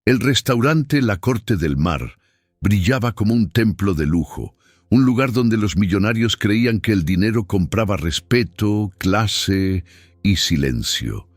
El restaurante La Corte del Mar brillaba como un templo de lujo, un lugar donde los millonarios creían que el dinero compraba respeto, clase y silencio.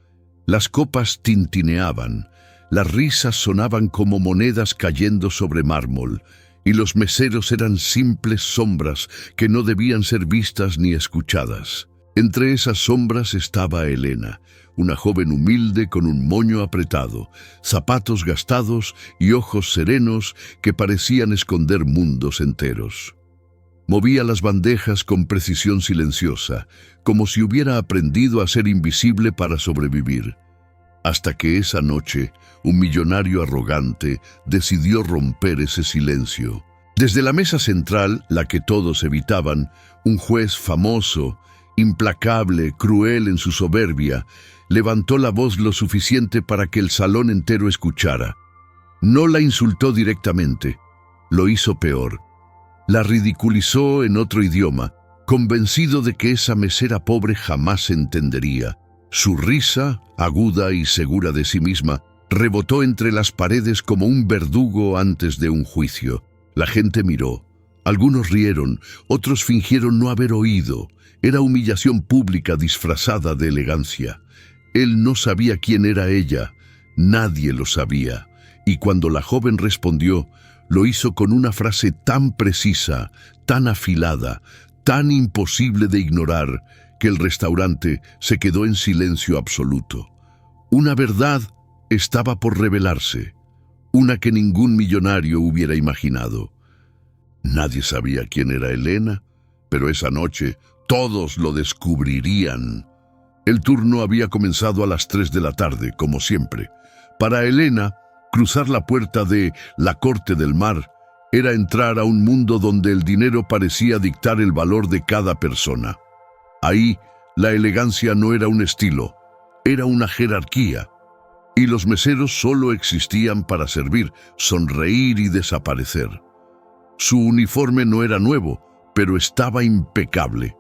Las copas tintineaban, las risas sonaban como monedas cayendo sobre mármol, y los meseros eran simples sombras que no debían ser vistas ni escuchadas. Entre esas sombras estaba Elena, una joven humilde con un moño apretado, zapatos gastados y ojos serenos que parecían esconder mundos enteros. Movía las bandejas con precisión silenciosa, como si hubiera aprendido a ser invisible para sobrevivir. Hasta que esa noche, un millonario arrogante decidió romper ese silencio. Desde la mesa central, la que todos evitaban, un juez famoso, implacable, cruel en su soberbia, levantó la voz lo suficiente para que el salón entero escuchara. No la insultó directamente, lo hizo peor. La ridiculizó en otro idioma, convencido de que esa mesera pobre jamás entendería. Su risa, aguda y segura de sí misma, rebotó entre las paredes como un verdugo antes de un juicio. La gente miró. Algunos rieron, otros fingieron no haber oído. Era humillación pública disfrazada de elegancia. Él no sabía quién era ella, nadie lo sabía. Y cuando la joven respondió, lo hizo con una frase tan precisa, tan afilada, tan imposible de ignorar, que el restaurante se quedó en silencio absoluto. Una verdad estaba por revelarse, una que ningún millonario hubiera imaginado. Nadie sabía quién era Elena, pero esa noche todos lo descubrirían. El turno había comenzado a las 3 de la tarde, como siempre. Para Elena, cruzar la puerta de La Corte del Mar era entrar a un mundo donde el dinero parecía dictar el valor de cada persona. Ahí, la elegancia no era un estilo, era una jerarquía. Y los meseros solo existían para servir, sonreír y desaparecer. Su uniforme no era nuevo, pero estaba impecable.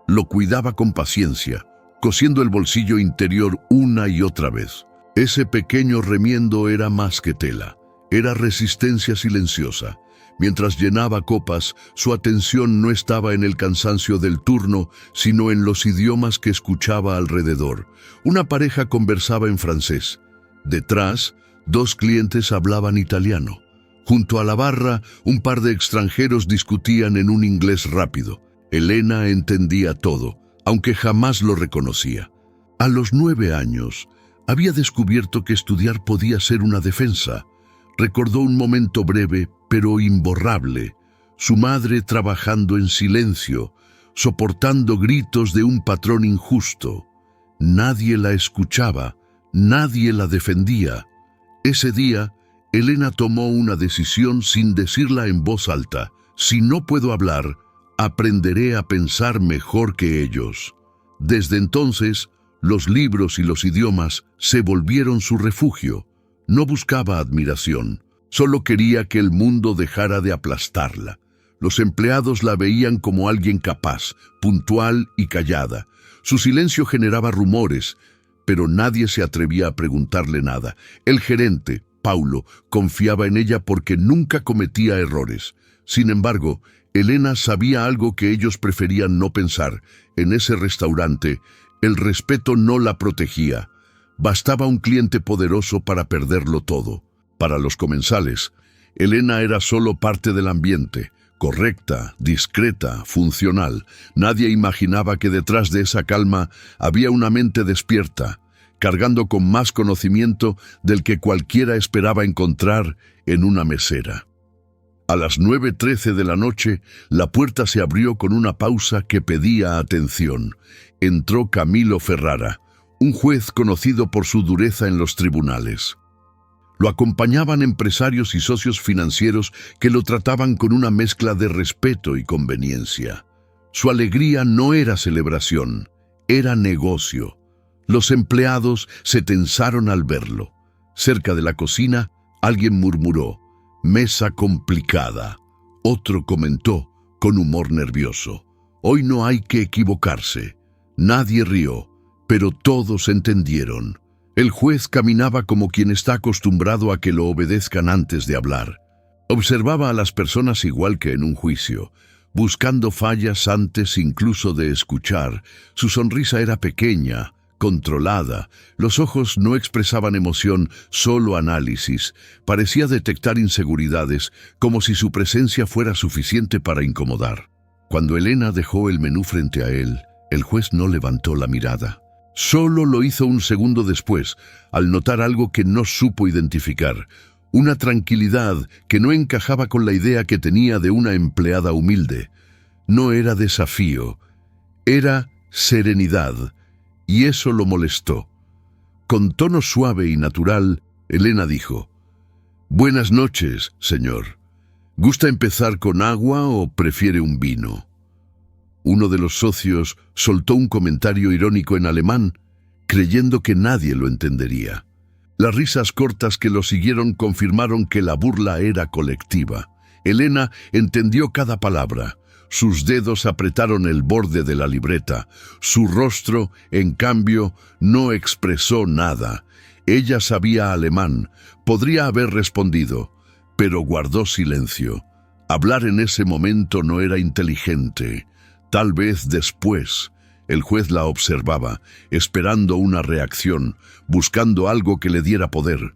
Lo cuidaba con paciencia, cosiendo el bolsillo interior una y otra vez. Ese pequeño remiendo era más que tela, era resistencia silenciosa. Mientras llenaba copas, su atención no estaba en el cansancio del turno, sino en los idiomas que escuchaba alrededor. Una pareja conversaba en francés. Detrás, 2 clientes hablaban italiano. Junto a la barra, un par de extranjeros discutían en un inglés rápido. Elena entendía todo, aunque jamás lo reconocía. A los 9 años, había descubierto que estudiar podía ser una defensa. Recordó un momento breve, pero imborrable. Su madre trabajando en silencio, soportando gritos de un patrón injusto. Nadie la escuchaba, nadie la defendía. Ese día, Elena tomó una decisión sin decirla en voz alta. Si no puedo hablar, aprenderé a pensar mejor que ellos. Desde entonces, los libros y los idiomas se volvieron su refugio. No buscaba admiración, solo quería que el mundo dejara de aplastarla. Los empleados la veían como alguien capaz, puntual y callada. Su silencio generaba rumores, pero nadie se atrevía a preguntarle nada. El gerente, Paulo, confiaba en ella porque nunca cometía errores. Sin embargo, Elena sabía algo que ellos preferían no pensar. En ese restaurante, el respeto no la protegía. Bastaba un cliente poderoso para perderlo todo. Para los comensales, Elena era solo parte del ambiente, correcta, discreta, funcional. Nadie imaginaba que detrás de esa calma había una mente despierta, cargando con más conocimiento del que cualquiera esperaba encontrar en una mesera. A las 9:13 de la noche, la puerta se abrió con una pausa que pedía atención. Entró Camilo Ferrara, un juez conocido por su dureza en los tribunales. Lo acompañaban empresarios y socios financieros que lo trataban con una mezcla de respeto y conveniencia. Su alegría no era celebración, era negocio. Los empleados se tensaron al verlo. Cerca de la cocina, alguien murmuró: «Mesa complicada». Otro comentó, con humor nervioso: «Hoy no hay que equivocarse». Nadie rió, pero todos entendieron. El juez caminaba como quien está acostumbrado a que lo obedezcan antes de hablar. Observaba a las personas igual que en un juicio, buscando fallas antes incluso de escuchar. Su sonrisa era pequeña, controlada. Los ojos no expresaban emoción, solo análisis. Parecía detectar inseguridades, como si su presencia fuera suficiente para incomodar. Cuando Elena dejó el menú frente a él, el juez no levantó la mirada. Solo lo hizo un segundo después, al notar algo que no supo identificar. Una tranquilidad que no encajaba con la idea que tenía de una empleada humilde. No era desafío, era serenidad, y eso lo molestó. Con tono suave y natural, Elena dijo: «Buenas noches, señor. ¿Gusta empezar con agua o prefiere un vino?» Uno de los socios soltó un comentario irónico en alemán, creyendo que nadie lo entendería. Las risas cortas que lo siguieron confirmaron que la burla era colectiva. Elena entendió cada palabra. Sus dedos apretaron el borde de la libreta. Su rostro, en cambio, no expresó nada. Ella sabía alemán. Podría haber respondido, pero guardó silencio. Hablar en ese momento no era inteligente. Tal vez después. El juez la observaba, esperando una reacción, buscando algo que le diera poder.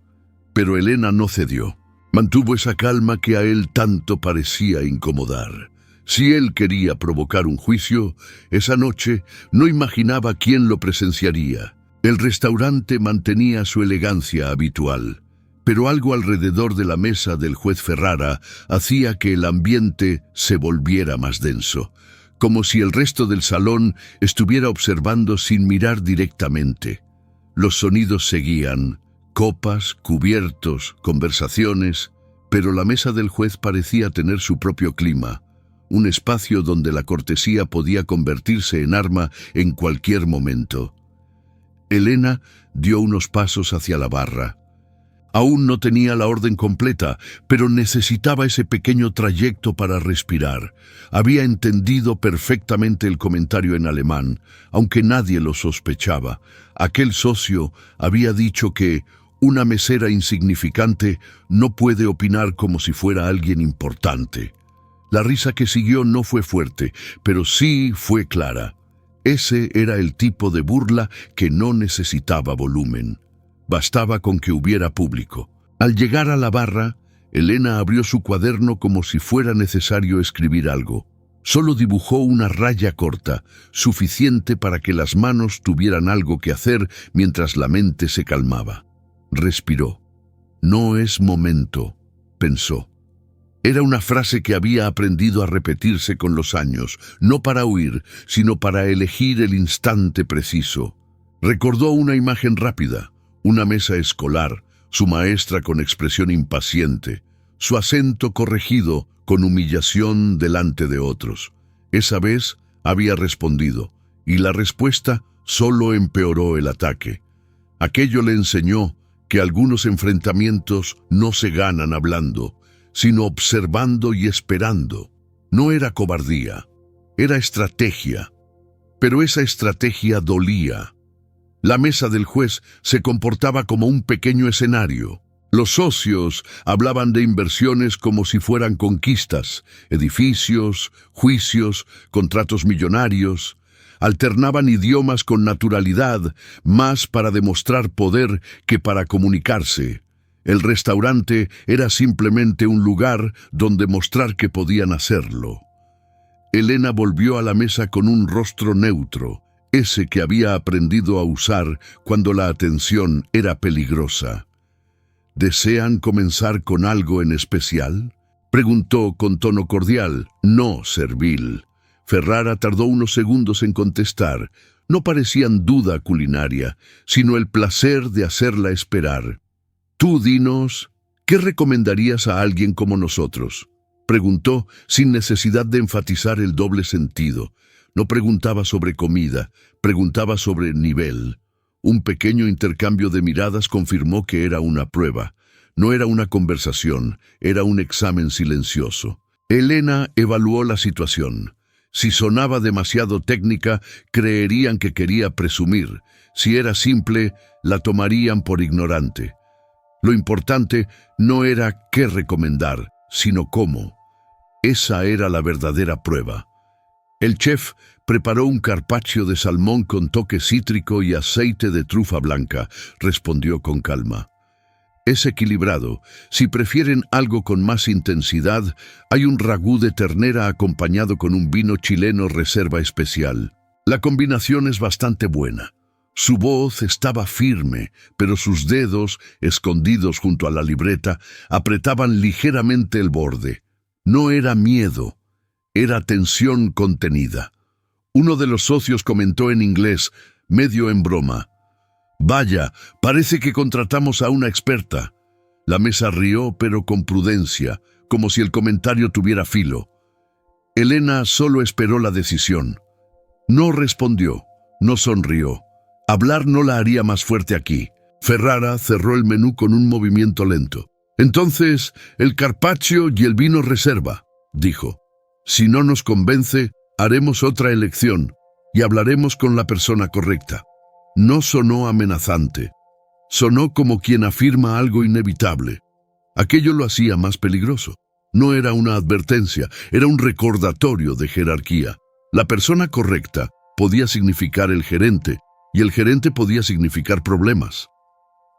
Pero Elena no cedió. Mantuvo esa calma que a él tanto parecía incomodar. Si él quería provocar un juicio, esa noche no imaginaba quién lo presenciaría. El restaurante mantenía su elegancia habitual, pero algo alrededor de la mesa del juez Ferrara hacía que el ambiente se volviera más denso, como si el resto del salón estuviera observando sin mirar directamente. Los sonidos seguían, copas, cubiertos, conversaciones, pero la mesa del juez parecía tener su propio clima, un espacio donde la cortesía podía convertirse en arma en cualquier momento. Elena dio unos pasos hacia la barra. Aún no tenía la orden completa, pero necesitaba ese pequeño trayecto para respirar. Había entendido perfectamente el comentario en alemán, aunque nadie lo sospechaba. Aquel socio había dicho que una mesera insignificante no puede opinar como si fuera alguien importante. La risa que siguió no fue fuerte, pero sí fue clara. Ese era el tipo de burla que no necesitaba volumen. Bastaba con que hubiera público. Al llegar a la barra, Elena abrió su cuaderno como si fuera necesario escribir algo. Solo dibujó una raya corta, suficiente para que las manos tuvieran algo que hacer mientras la mente se calmaba. Respiró. «No es momento», pensó. Era una frase que había aprendido a repetirse con los años, no para huir, sino para elegir el instante preciso. Recordó una imagen rápida. Una mesa escolar, su maestra con expresión impaciente, su acento corregido con humillación delante de otros. Esa vez había respondido, y la respuesta solo empeoró el ataque. Aquello le enseñó que algunos enfrentamientos no se ganan hablando, sino observando y esperando. No era cobardía, era estrategia. Pero esa estrategia dolía. La mesa del juez se comportaba como un pequeño escenario. Los socios hablaban de inversiones como si fueran conquistas, edificios, juicios, contratos millonarios. Alternaban idiomas con naturalidad, más para demostrar poder que para comunicarse. El restaurante era simplemente un lugar donde mostrar que podían hacerlo. Elena volvió a la mesa con un rostro neutro, ese que había aprendido a usar cuando la atención era peligrosa. «¿Desean comenzar con algo en especial?», preguntó con tono cordial, no servil. Ferrara tardó unos segundos en contestar. No parecían duda culinaria, sino el placer de hacerla esperar. «Tú dinos, ¿qué recomendarías a alguien como nosotros?», preguntó sin necesidad de enfatizar el doble sentido. No preguntaba sobre comida, preguntaba sobre nivel. Un pequeño intercambio de miradas confirmó que era una prueba. No era una conversación, era un examen silencioso. Elena evaluó la situación. Si sonaba demasiado técnica, creerían que quería presumir. Si era simple, la tomarían por ignorante. Lo importante no era qué recomendar, sino cómo. Esa era la verdadera prueba. El chef preparó un carpaccio de salmón con toque cítrico y aceite de trufa blanca, respondió con calma. Es equilibrado. Si prefieren algo con más intensidad, hay un ragú de ternera acompañado con un vino chileno reserva especial. La combinación es bastante buena. Su voz estaba firme, pero sus dedos, escondidos junto a la libreta, apretaban ligeramente el borde. No era miedo, era tensión contenida. Uno de los socios comentó en inglés, medio en broma: «Vaya, parece que contratamos a una experta». La mesa rió, pero con prudencia, como si el comentario tuviera filo. Elena solo esperó la decisión. No respondió, no sonrió. Hablar no la haría más fuerte aquí. Ferrara cerró el menú con un movimiento lento. «Entonces, el carpaccio y el vino reserva», dijo. «Si no nos convence, haremos otra elección y hablaremos con la persona correcta». No sonó amenazante. Sonó como quien afirma algo inevitable. Aquello lo hacía más peligroso. No era una advertencia, era un recordatorio de jerarquía. La persona correcta podía significar el gerente, y el gerente podía significar problemas.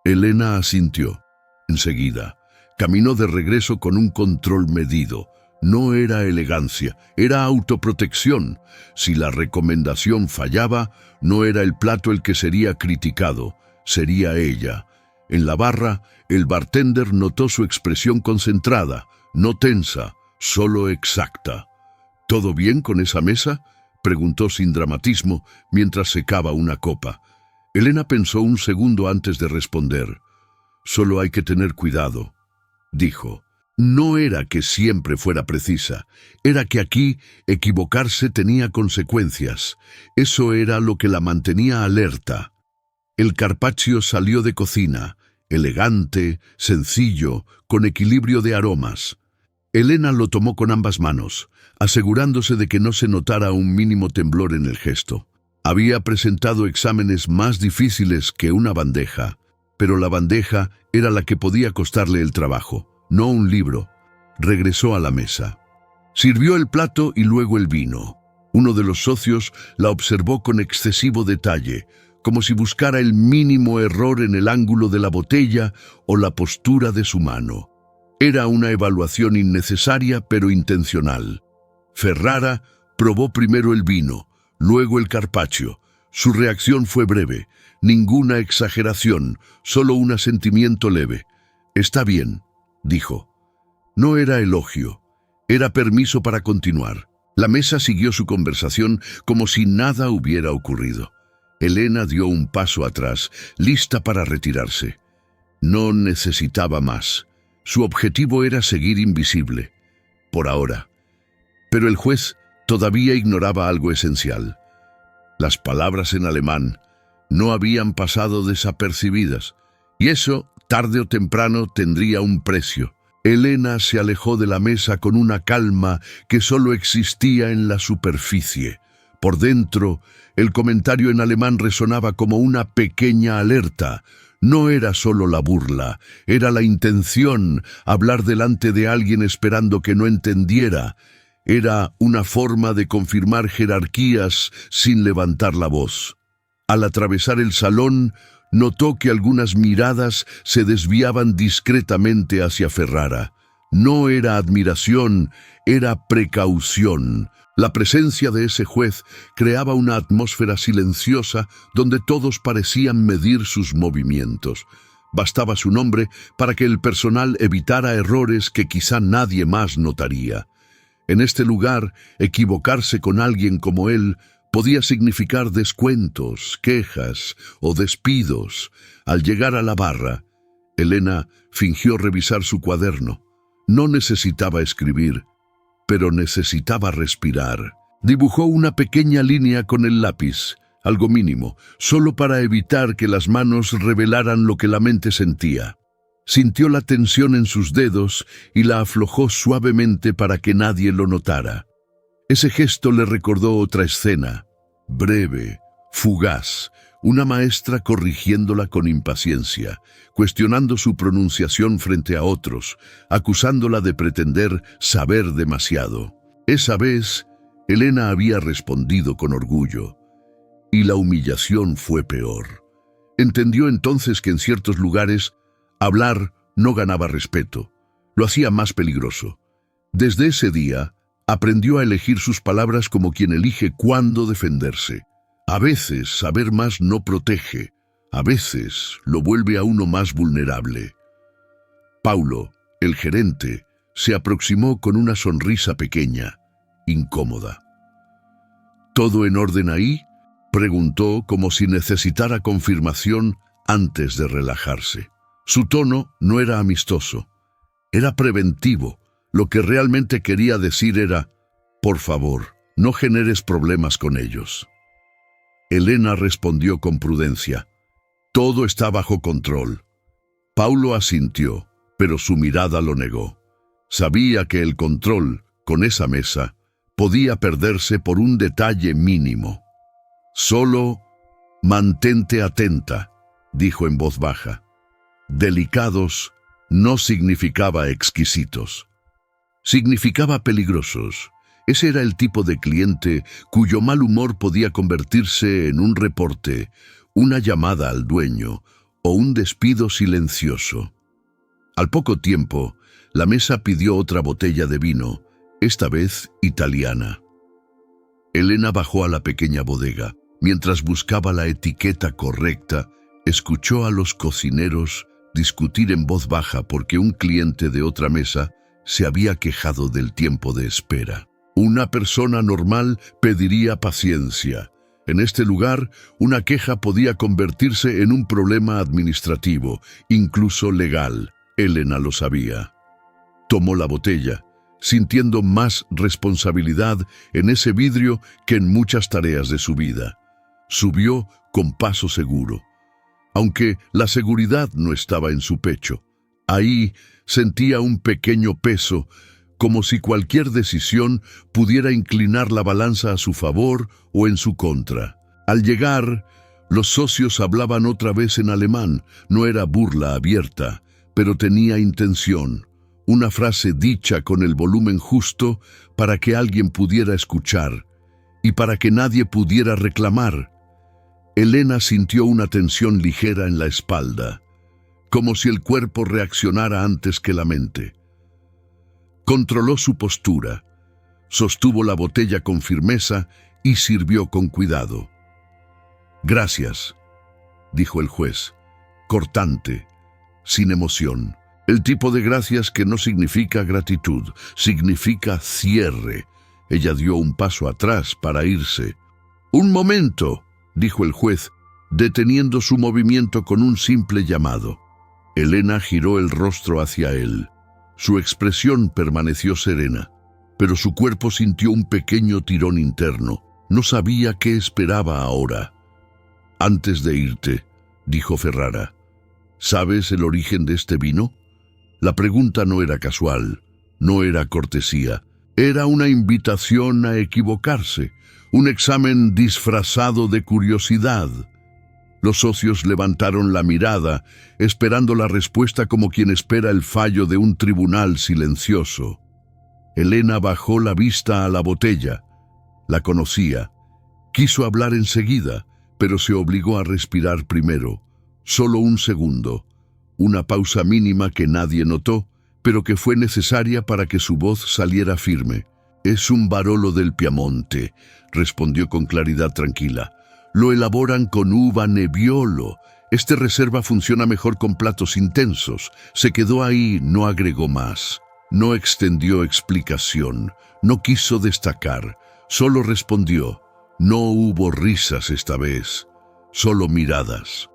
Elena asintió. Enseguida, caminó de regreso con un control medido. No era elegancia, era autoprotección. Si la recomendación fallaba, no era el plato el que sería criticado, sería ella. En la barra, el bartender notó su expresión concentrada, no tensa, solo exacta. «¿Todo bien con esa mesa?», preguntó sin dramatismo mientras secaba una copa. Elena pensó un segundo antes de responder. «Solo hay que tener cuidado», dijo. No era que siempre fuera precisa, era que aquí equivocarse tenía consecuencias. Eso era lo que la mantenía alerta. El carpaccio salió de cocina, elegante, sencillo, con equilibrio de aromas. Elena lo tomó con ambas manos, asegurándose de que no se notara un mínimo temblor en el gesto. Había presentado exámenes más difíciles que una bandeja, pero la bandeja era la que podía costarle el trabajo. No un libro. Regresó a la mesa. Sirvió el plato y luego el vino. Uno de los socios la observó con excesivo detalle, como si buscara el mínimo error en el ángulo de la botella o la postura de su mano. Era una evaluación innecesaria pero intencional. Ferrara probó primero el vino, luego el carpaccio. Su reacción fue breve, ninguna exageración, solo un asentimiento leve. «Está bien», dijo. No era elogio, era permiso para continuar. La mesa siguió su conversación como si nada hubiera ocurrido. Elena dio un paso atrás, lista para retirarse. No necesitaba más. Su objetivo era seguir invisible, por ahora. Pero el juez todavía ignoraba algo esencial. Las palabras en alemán no habían pasado desapercibidas, y eso, tarde o temprano, tendría un precio. Elena se alejó de la mesa con una calma que solo existía en la superficie. Por dentro, el comentario en alemán resonaba como una pequeña alerta. No era solo la burla, era la intención, hablar delante de alguien esperando que no entendiera. Era una forma de confirmar jerarquías sin levantar la voz. Al atravesar el salón, notó que algunas miradas se desviaban discretamente hacia Ferrara. No era admiración, era precaución. La presencia de ese juez creaba una atmósfera silenciosa donde todos parecían medir sus movimientos. Bastaba su nombre para que el personal evitara errores que quizá nadie más notaría. En este lugar, equivocarse con alguien como él podía significar descuentos, quejas o despidos. Al llegar a la barra, Elena fingió revisar su cuaderno. No necesitaba escribir, pero necesitaba respirar. Dibujó una pequeña línea con el lápiz, algo mínimo, solo para evitar que las manos revelaran lo que la mente sentía. Sintió la tensión en sus dedos y la aflojó suavemente para que nadie lo notara. Ese gesto le recordó otra escena, breve, fugaz, una maestra corrigiéndola con impaciencia, cuestionando su pronunciación frente a otros, acusándola de pretender saber demasiado. Esa vez, Elena había respondido con orgullo, y la humillación fue peor. Entendió entonces que en ciertos lugares, hablar no ganaba respeto, lo hacía más peligroso. Desde ese día, aprendió a elegir sus palabras como quien elige cuándo defenderse. A veces saber más no protege, a veces lo vuelve a uno más vulnerable. Paulo, el gerente, se aproximó con una sonrisa pequeña, incómoda. ¿Todo en orden ahí?, preguntó como si necesitara confirmación antes de relajarse. Su tono no era amistoso, era preventivo. Lo que realmente quería decir era, por favor, no generes problemas con ellos. Elena respondió con prudencia, todo está bajo control. Paulo asintió, pero su mirada lo negó. Sabía que el control, con esa mesa, podía perderse por un detalle mínimo. Solo mantente atenta, dijo en voz baja. Delicados no significaba exquisitos. Significaba peligrosos. Ese era el tipo de cliente cuyo mal humor podía convertirse en un reporte, una llamada al dueño o un despido silencioso. Al poco tiempo, la mesa pidió otra botella de vino, esta vez italiana. Elena bajó a la pequeña bodega. Mientras buscaba la etiqueta correcta, escuchó a los cocineros discutir en voz baja porque un cliente de otra mesa se había quejado del tiempo de espera. Una persona normal pediría paciencia. En este lugar, una queja podía convertirse en un problema administrativo, incluso legal. Elena lo sabía. Tomó la botella, sintiendo más responsabilidad en ese vidrio que en muchas tareas de su vida. Subió con paso seguro, aunque la seguridad no estaba en su pecho. Ahí sentía un pequeño peso, como si cualquier decisión pudiera inclinar la balanza a su favor o en su contra. Al llegar, los socios hablaban otra vez en alemán. No era burla abierta, pero tenía intención. Una frase dicha con el volumen justo para que alguien pudiera escuchar y para que nadie pudiera reclamar. Elena sintió una tensión ligera en la espalda, como si el cuerpo reaccionara antes que la mente. Controló su postura, sostuvo la botella con firmeza y sirvió con cuidado. «Gracias», dijo el juez, cortante, sin emoción. El tipo de gracias que no significa gratitud, significa cierre. Ella dio un paso atrás para irse. «Un momento», dijo el juez, deteniendo su movimiento con un simple llamado. Elena giró el rostro hacia él. Su expresión permaneció serena, pero su cuerpo sintió un pequeño tirón interno. No sabía qué esperaba ahora. «Antes de irte», dijo Ferrara, «¿sabes el origen de este vino?» La pregunta no era casual, no era cortesía. Era una invitación a equivocarse, un examen disfrazado de curiosidad. Los socios levantaron la mirada, esperando la respuesta como quien espera el fallo de un tribunal silencioso. Elena bajó la vista a la botella. La conocía. Quiso hablar enseguida, pero se obligó a respirar primero. Solo un segundo. Una pausa mínima que nadie notó, pero que fue necesaria para que su voz saliera firme. «Es un Barolo del Piamonte», respondió con claridad tranquila. «Lo elaboran con uva Nebbiolo. Este reserva funciona mejor con platos intensos». Se quedó ahí, no agregó más. No extendió explicación, no quiso destacar, solo respondió. No hubo risas esta vez, solo miradas.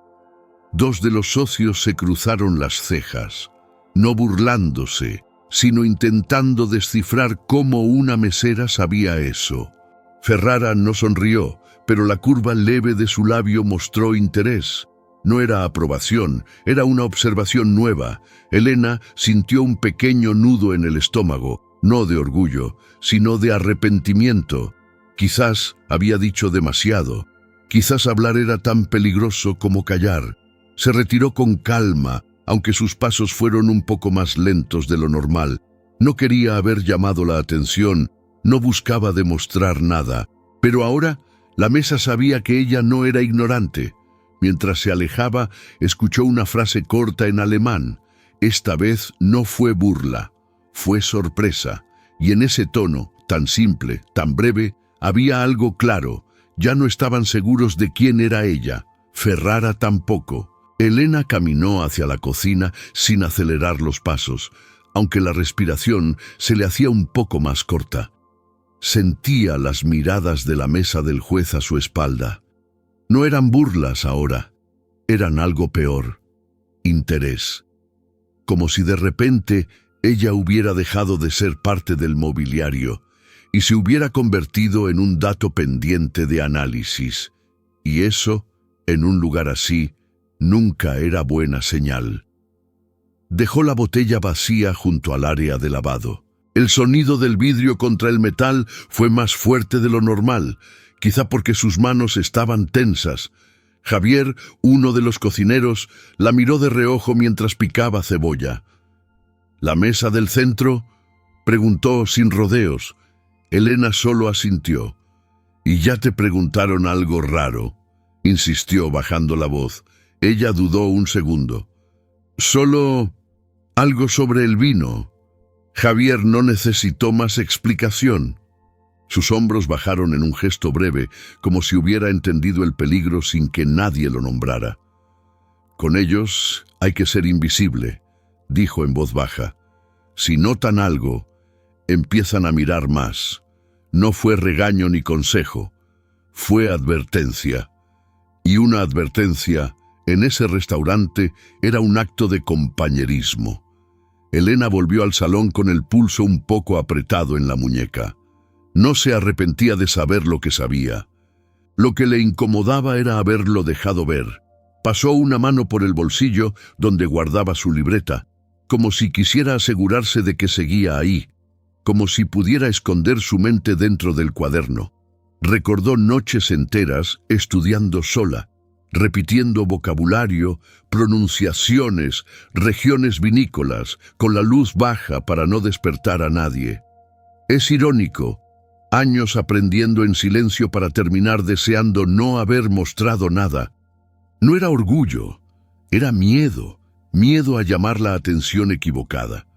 Dos de los socios se cruzaron las cejas, no burlándose, sino intentando descifrar cómo una mesera sabía eso. Ferrara no sonrió, pero la curva leve de su labio mostró interés. No era aprobación, era una observación nueva. Elena sintió un pequeño nudo en el estómago. no de orgullo, sino de arrepentimiento. Quizás había dicho demasiado. Quizás hablar era tan peligroso como callar. Se retiró con calma, aunque sus pasos fueron un poco más lentos de lo normal. No quería haber llamado la atención, no buscaba demostrar nada. Pero ahora la mesa sabía que ella no era ignorante. Mientras se alejaba, escuchó una frase corta en alemán. Esta vez no fue burla, fue sorpresa. Y en ese tono, tan simple, tan breve, había algo claro. Ya no estaban seguros de quién era ella. Ferrara tampoco. Elena caminó hacia la cocina sin acelerar los pasos, aunque la respiración se le hacía un poco más corta. Sentía las miradas de la mesa del juez a su espalda. No eran burlas ahora, eran algo peor, interés. Como si de repente ella hubiera dejado de ser parte del mobiliario y se hubiera convertido en un dato pendiente de análisis. Y eso, en un lugar así, nunca era buena señal. Dejó la botella vacía junto al área de lavado. El sonido del vidrio contra el metal fue más fuerte de lo normal, quizá porque sus manos estaban tensas. Javier, uno de los cocineros, la miró de reojo mientras picaba cebolla. ¿La mesa del centro?, preguntó sin rodeos. Elena solo asintió. «¿Y ya te preguntaron algo raro?», insistió bajando la voz. Ella dudó un segundo. «Solo algo sobre el vino». Javier no necesitó más explicación. Sus hombros bajaron en un gesto breve, como si hubiera entendido el peligro sin que nadie lo nombrara. «Con ellos hay que ser invisible», dijo en voz baja. «Si notan algo, empiezan a mirar más». No fue regaño ni consejo, fue advertencia. Y una advertencia, en ese restaurante, era un acto de compañerismo. Elena volvió al salón con el pulso un poco apretado en la muñeca. No se arrepentía de saber lo que sabía. Lo que le incomodaba era haberlo dejado ver. Pasó una mano por el bolsillo donde guardaba su libreta, como si quisiera asegurarse de que seguía ahí, como si pudiera esconder su mente dentro del cuaderno. Recordó noches enteras estudiando sola, repitiendo vocabulario, pronunciaciones, regiones vinícolas, con la luz baja para no despertar a nadie. Es irónico, años aprendiendo en silencio para terminar deseando no haber mostrado nada. No era orgullo, era miedo, miedo a llamar la atención equivocada.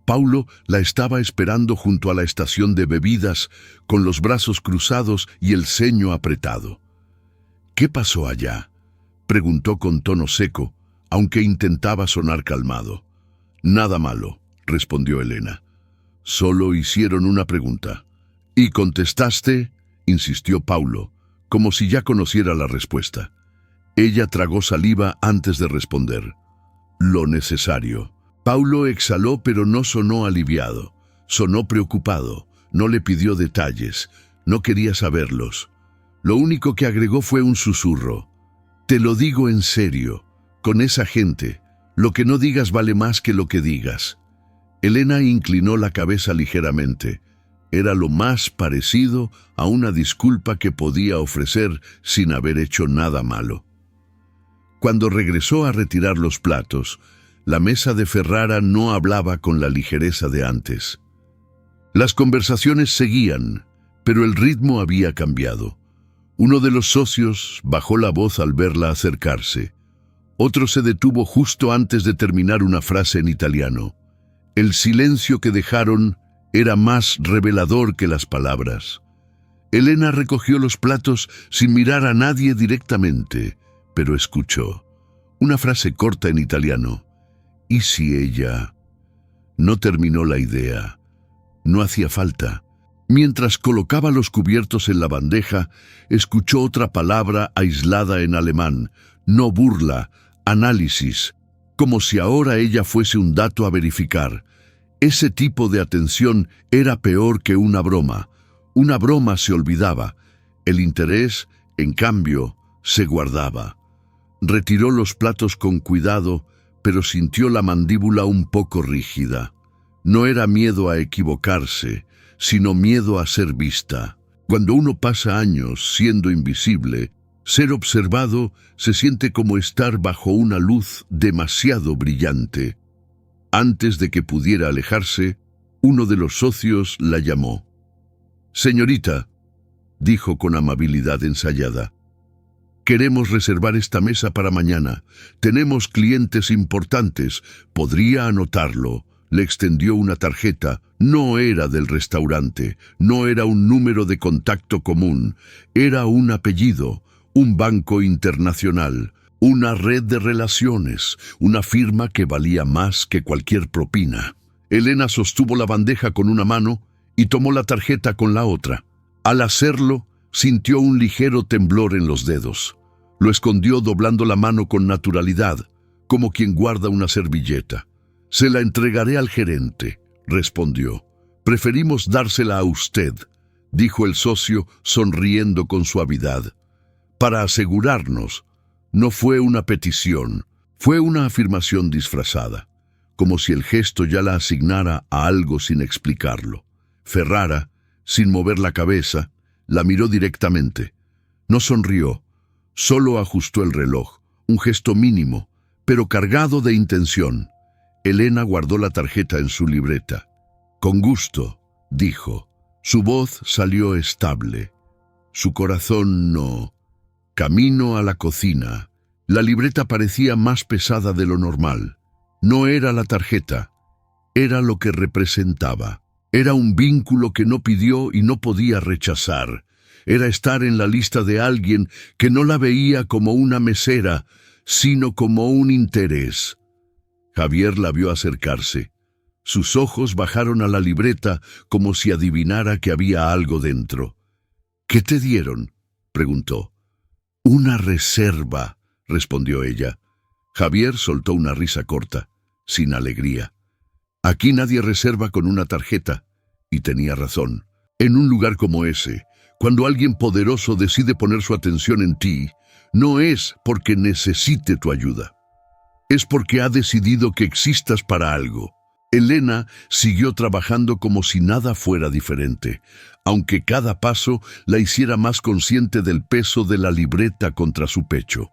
Paulo la estaba esperando junto a la estación de bebidas, con los brazos cruzados y el ceño apretado. «¿Qué pasó allá?», preguntó con tono seco, aunque intentaba sonar calmado. «Nada malo», respondió Elena. «Solo hicieron una pregunta». «¿Y contestaste?», insistió Paulo, como si ya conociera la respuesta. Ella tragó saliva antes de responder. «Lo necesario». Paulo exhaló, pero no sonó aliviado. Sonó preocupado. No le pidió detalles. No quería saberlos. Lo único que agregó fue un susurro. «Te lo digo en serio. Con esa gente, lo que no digas vale más que lo que digas». Elena inclinó la cabeza ligeramente. Era lo más parecido a una disculpa que podía ofrecer sin haber hecho nada malo. Cuando regresó a retirar los platos, la mesa de Ferrara no hablaba con la ligereza de antes. Las conversaciones seguían, pero el ritmo había cambiado. Uno de los socios bajó la voz al verla acercarse. Otro se detuvo justo antes de terminar una frase en italiano. El silencio que dejaron era más revelador que las palabras. Elena recogió los platos sin mirar a nadie directamente, pero escuchó una frase corta en italiano. ¿Y si ella...? No terminó la idea. No hacía falta. Mientras colocaba los cubiertos en la bandeja, escuchó otra palabra aislada en alemán. No burla, análisis. Como si ahora ella fuese un dato a verificar. Ese tipo de atención era peor que una broma. Una broma se olvidaba. El interés, en cambio, se guardaba. Retiró los platos con cuidado, pero sintió la mandíbula un poco rígida. No era miedo a equivocarse, sino miedo a ser vista. Cuando uno pasa años siendo invisible, ser observado se siente como estar bajo una luz demasiado brillante. Antes de que pudiera alejarse, uno de los socios la llamó. «Señorita», dijo con amabilidad ensayada, «queremos reservar esta mesa para mañana. Tenemos clientes importantes. ¿Podría anotarlo?». Le extendió una tarjeta. No era del restaurante, no era un número de contacto común, era un apellido, un banco internacional, una red de relaciones, una firma que valía más que cualquier propina. Elena sostuvo la bandeja con una mano y tomó la tarjeta con la otra. Al hacerlo, sintió un ligero temblor en los dedos. Lo escondió doblando la mano con naturalidad, como quien guarda una servilleta. «Se la entregaré al gerente», respondió. «Preferimos dársela a usted», dijo el socio sonriendo con suavidad. Para asegurarnos, no fue una petición, fue una afirmación disfrazada, como si el gesto ya la asignara a algo sin explicarlo. Ferrara, sin mover la cabeza, la miró directamente. No sonrió, solo ajustó el reloj, un gesto mínimo, pero cargado de intención. Elena guardó la tarjeta en su libreta. «Con gusto», dijo. Su voz salió estable. Su corazón no. Camino a la cocina. La libreta parecía más pesada de lo normal. No era la tarjeta, era lo que representaba. Era un vínculo que no pidió y no podía rechazar. Era estar en la lista de alguien que no la veía como una mesera, sino como un interés. Javier la vio acercarse. Sus ojos bajaron a la libreta como si adivinara que había algo dentro. «¿Qué te dieron?», preguntó. «Una reserva», respondió ella. Javier soltó una risa corta, sin alegría. «Aquí nadie reserva con una tarjeta», y tenía razón. En un lugar como ese, cuando alguien poderoso decide poner su atención en ti, no es porque necesite tu ayuda. Es porque ha decidido que existas para algo. Elena siguió trabajando como si nada fuera diferente, aunque cada paso la hiciera más consciente del peso de la libreta contra su pecho.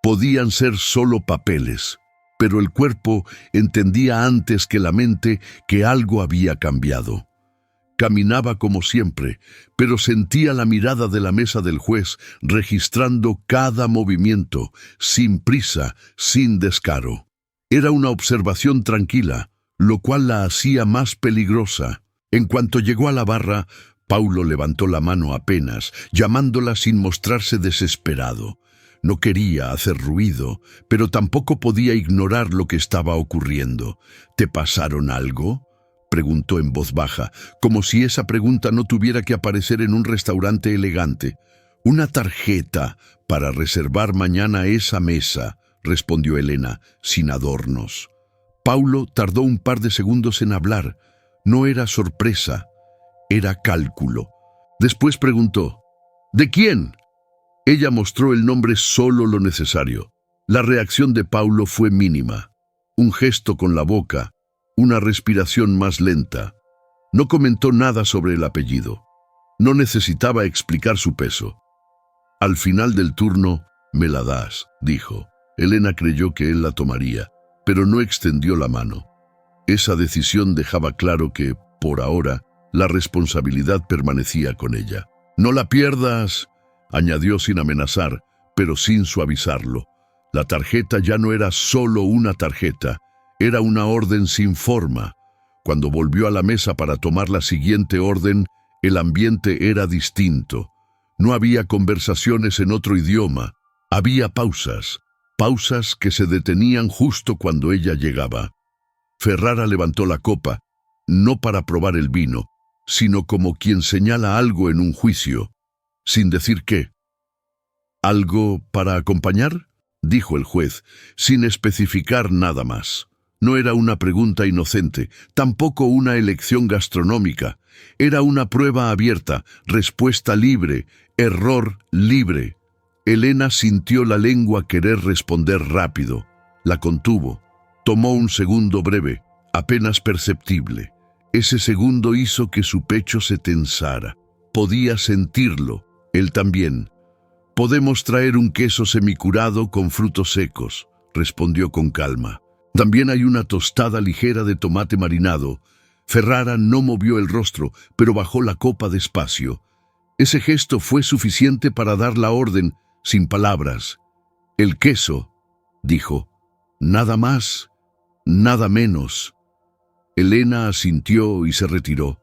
Podían ser solo papeles, pero el cuerpo entendía antes que la mente que algo había cambiado. Caminaba como siempre, pero sentía la mirada de la mesa del juez registrando cada movimiento, sin prisa, sin descaro. Era una observación tranquila, lo cual la hacía más peligrosa. En cuanto llegó a la barra, Paulo levantó la mano apenas, llamándola sin mostrarse desesperado. No quería hacer ruido, pero tampoco podía ignorar lo que estaba ocurriendo. «¿Te pasaron algo?», preguntó en voz baja, como si esa pregunta no tuviera que aparecer en un restaurante elegante. «Una tarjeta para reservar mañana esa mesa», respondió Elena, sin adornos. Paulo tardó un par de segundos en hablar. No era sorpresa, era cálculo. Después preguntó, «¿De quién?». Ella mostró el nombre solo lo necesario. La reacción de Paulo fue mínima. Un gesto con la boca, una respiración más lenta. No comentó nada sobre el apellido. No necesitaba explicar su peso. «Al final del turno, me la das», dijo. Elena creyó que él la tomaría, pero no extendió la mano. Esa decisión dejaba claro que, por ahora, la responsabilidad permanecía con ella. «No la pierdas», añadió sin amenazar, pero sin suavizarlo. La tarjeta ya no era solo una tarjeta, era una orden sin forma. Cuando volvió a la mesa para tomar la siguiente orden, el ambiente era distinto. No había conversaciones en otro idioma, había pausas que se detenían justo cuando ella llegaba. Ferrara levantó la copa, no para probar el vino, sino como quien señala algo en un juicio, sin decir qué. «¿Algo para acompañar?», dijo el juez, sin especificar nada más. No era una pregunta inocente, tampoco una elección gastronómica. Era una prueba abierta, respuesta libre, error libre. Elena sintió la lengua querer responder rápido. La contuvo. Tomó un segundo breve, apenas perceptible. Ese segundo hizo que su pecho se tensara. Podía sentirlo, él también. «Podemos traer un queso semicurado con frutos secos», respondió con calma. «También hay una tostada ligera de tomate marinado». Ferrara no movió el rostro, pero bajó la copa despacio. Ese gesto fue suficiente para dar la orden, sin palabras. «El queso», dijo. «Nada más, nada menos». Elena asintió y se retiró.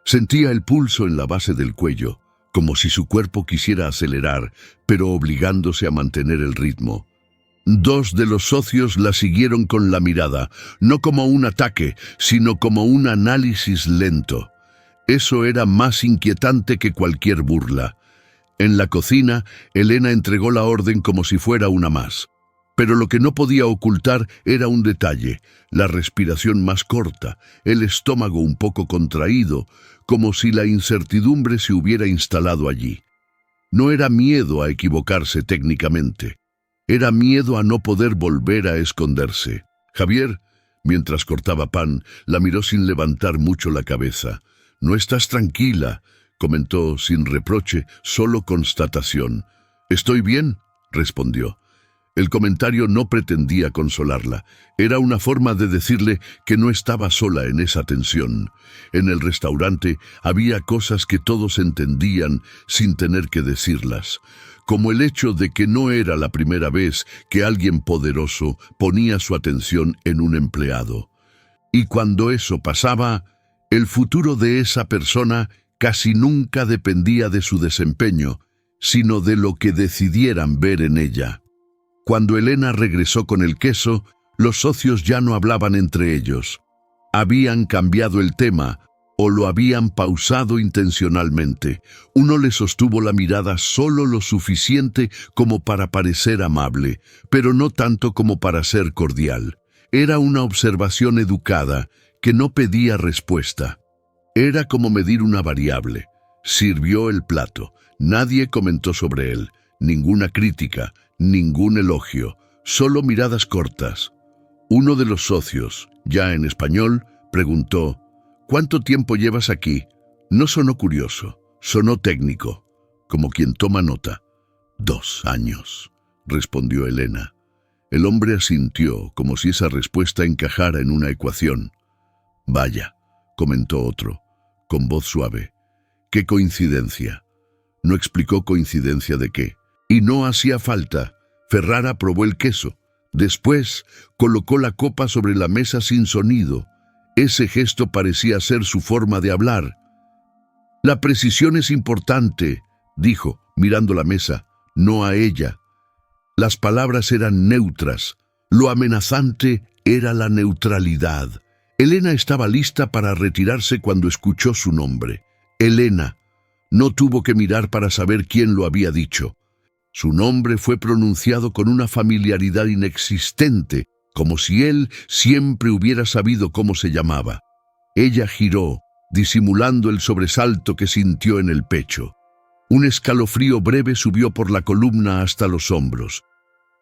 Sentía el pulso en la base del cuello, como si su cuerpo quisiera acelerar, pero obligándose a mantener el ritmo. Dos de los socios la siguieron con la mirada, no como un ataque, sino como un análisis lento. Eso era más inquietante que cualquier burla. En la cocina, Elena entregó la orden como si fuera una más. Pero lo que no podía ocultar era un detalle: la respiración más corta, el estómago un poco contraído, como si la incertidumbre se hubiera instalado allí. No era miedo a equivocarse técnicamente, era miedo a no poder volver a esconderse. Javier, mientras cortaba pan, la miró sin levantar mucho la cabeza. «No estás tranquila», comentó sin reproche, solo constatación. «Estoy bien», respondió. El comentario no pretendía consolarla. Era una forma de decirle que no estaba sola en esa tensión. En el restaurante había cosas que todos entendían sin tener que decirlas, como el hecho de que no era la primera vez que alguien poderoso ponía su atención en un empleado. Y cuando eso pasaba, el futuro de esa persona casi nunca dependía de su desempeño, sino de lo que decidieran ver en ella. Cuando Elena regresó con el queso, los socios ya no hablaban entre ellos. Habían cambiado el tema, o lo habían pausado intencionalmente. Uno le sostuvo la mirada solo lo suficiente como para parecer amable, pero no tanto como para ser cordial. Era una observación educada, que no pedía respuesta. Era como medir una variable. Sirvió el plato. Nadie comentó sobre él. Ninguna crítica, ningún elogio, solo miradas cortas. Uno de los socios, ya en español, preguntó: «¿Cuánto tiempo llevas aquí?» No sonó curioso, sonó técnico, como quien toma nota. 2 años, respondió Elena. El hombre asintió, como si esa respuesta encajara en una ecuación. «Vaya», comentó otro, con voz suave. «Qué coincidencia». No explicó coincidencia de qué. Y no hacía falta. Ferrara probó el queso. Después colocó la copa sobre la mesa sin sonido. Ese gesto parecía ser su forma de hablar. «La precisión es importante», dijo, mirando la mesa, no a ella. Las palabras eran neutras. Lo amenazante era la neutralidad. Elena estaba lista para retirarse cuando escuchó su nombre. Elena. No tuvo que mirar para saber quién lo había dicho. Su nombre fue pronunciado con una familiaridad inexistente, como si él siempre hubiera sabido cómo se llamaba. Ella giró, disimulando el sobresalto que sintió en el pecho. Un escalofrío breve subió por la columna hasta los hombros.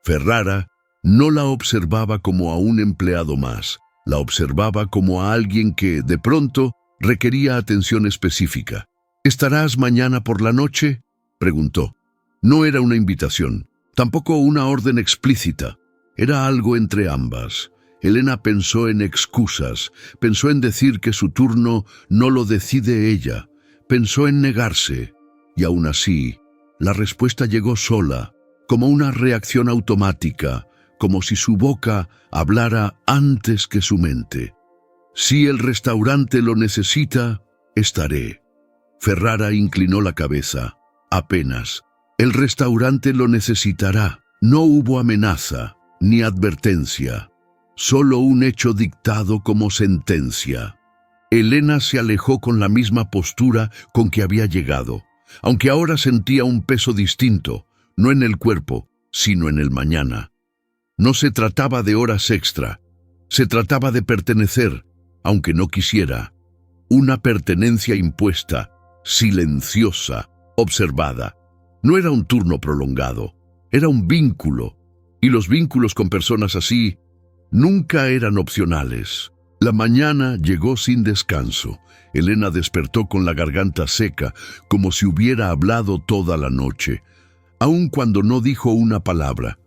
Ferrara no la observaba como a un empleado más, la observaba como a alguien que, de pronto, requería atención específica. «¿Estarás mañana por la noche?», preguntó. No era una invitación, tampoco una orden explícita. Era algo entre ambas. Elena pensó en excusas, pensó en decir que su turno no lo decide ella, pensó en negarse. Y aún así, la respuesta llegó sola, como una reacción automática, como si su boca hablara antes que su mente. «Si el restaurante lo necesita, estaré». Ferrara inclinó la cabeza. «Apenas. El restaurante lo necesitará». No hubo amenaza, ni advertencia, solo un hecho dictado como sentencia. Elena se alejó con la misma postura con que había llegado, aunque ahora sentía un peso distinto, no en el cuerpo, sino en el mañana. No se trataba de horas extra, se trataba de pertenecer, aunque no quisiera. Una pertenencia impuesta, silenciosa, observada. No era un turno prolongado, era un vínculo, y los vínculos con personas así nunca eran opcionales. La mañana llegó sin descanso. Elena despertó con la garganta seca, como si hubiera hablado toda la noche, aun cuando no dijo una palabra.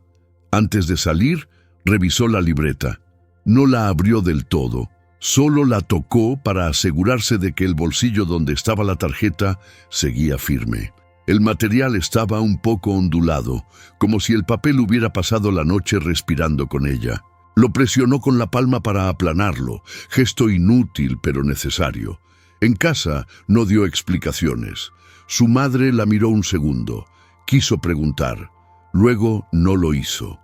Antes de salir, revisó la libreta. No la abrió del todo. Solo la tocó para asegurarse de que el bolsillo donde estaba la tarjeta seguía firme. El material estaba un poco ondulado, como si el papel hubiera pasado la noche respirando con ella. Lo presionó con la palma para aplanarlo, gesto inútil pero necesario. En casa no dio explicaciones. Su madre la miró un segundo. Quiso preguntar. Luego no lo hizo.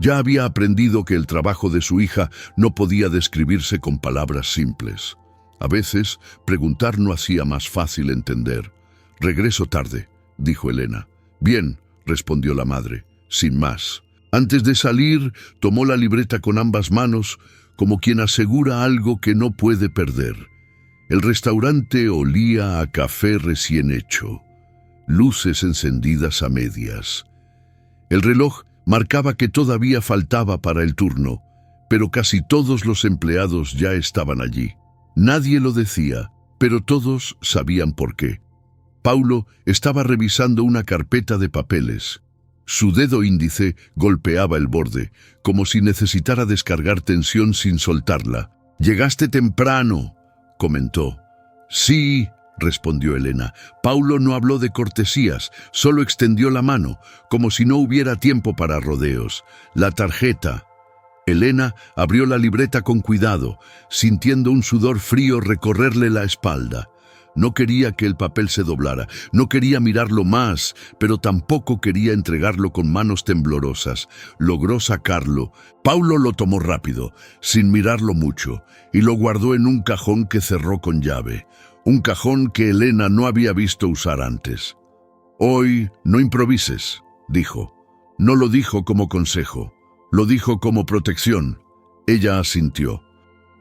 Ya había aprendido que el trabajo de su hija no podía describirse con palabras simples. A veces, preguntar no hacía más fácil entender. «Regreso tarde», dijo Elena. «Bien», respondió la madre, sin más. Antes de salir, tomó la libreta con ambas manos, como quien asegura algo que no puede perder. El restaurante olía a café recién hecho, luces encendidas a medias. El reloj marcaba que todavía faltaba para el turno, pero casi todos los empleados ya estaban allí. Nadie lo decía, pero todos sabían por qué. Paulo estaba revisando una carpeta de papeles. Su dedo índice golpeaba el borde, como si necesitara descargar tensión sin soltarla. «Llegaste temprano», comentó. «Sí», respondió Elena. Paulo no habló de cortesías, solo extendió la mano, como si no hubiera tiempo para rodeos. «La tarjeta». Elena abrió la libreta con cuidado, sintiendo un sudor frío recorrerle la espalda. No quería que el papel se doblara, no quería mirarlo más, pero tampoco quería entregarlo con manos temblorosas. Logró sacarlo. Paulo lo tomó rápido, sin mirarlo mucho, y lo guardó en un cajón que cerró con llave. Un cajón que Elena no había visto usar antes. «Hoy no improvises», dijo. No lo dijo como consejo, lo dijo como protección. Ella asintió.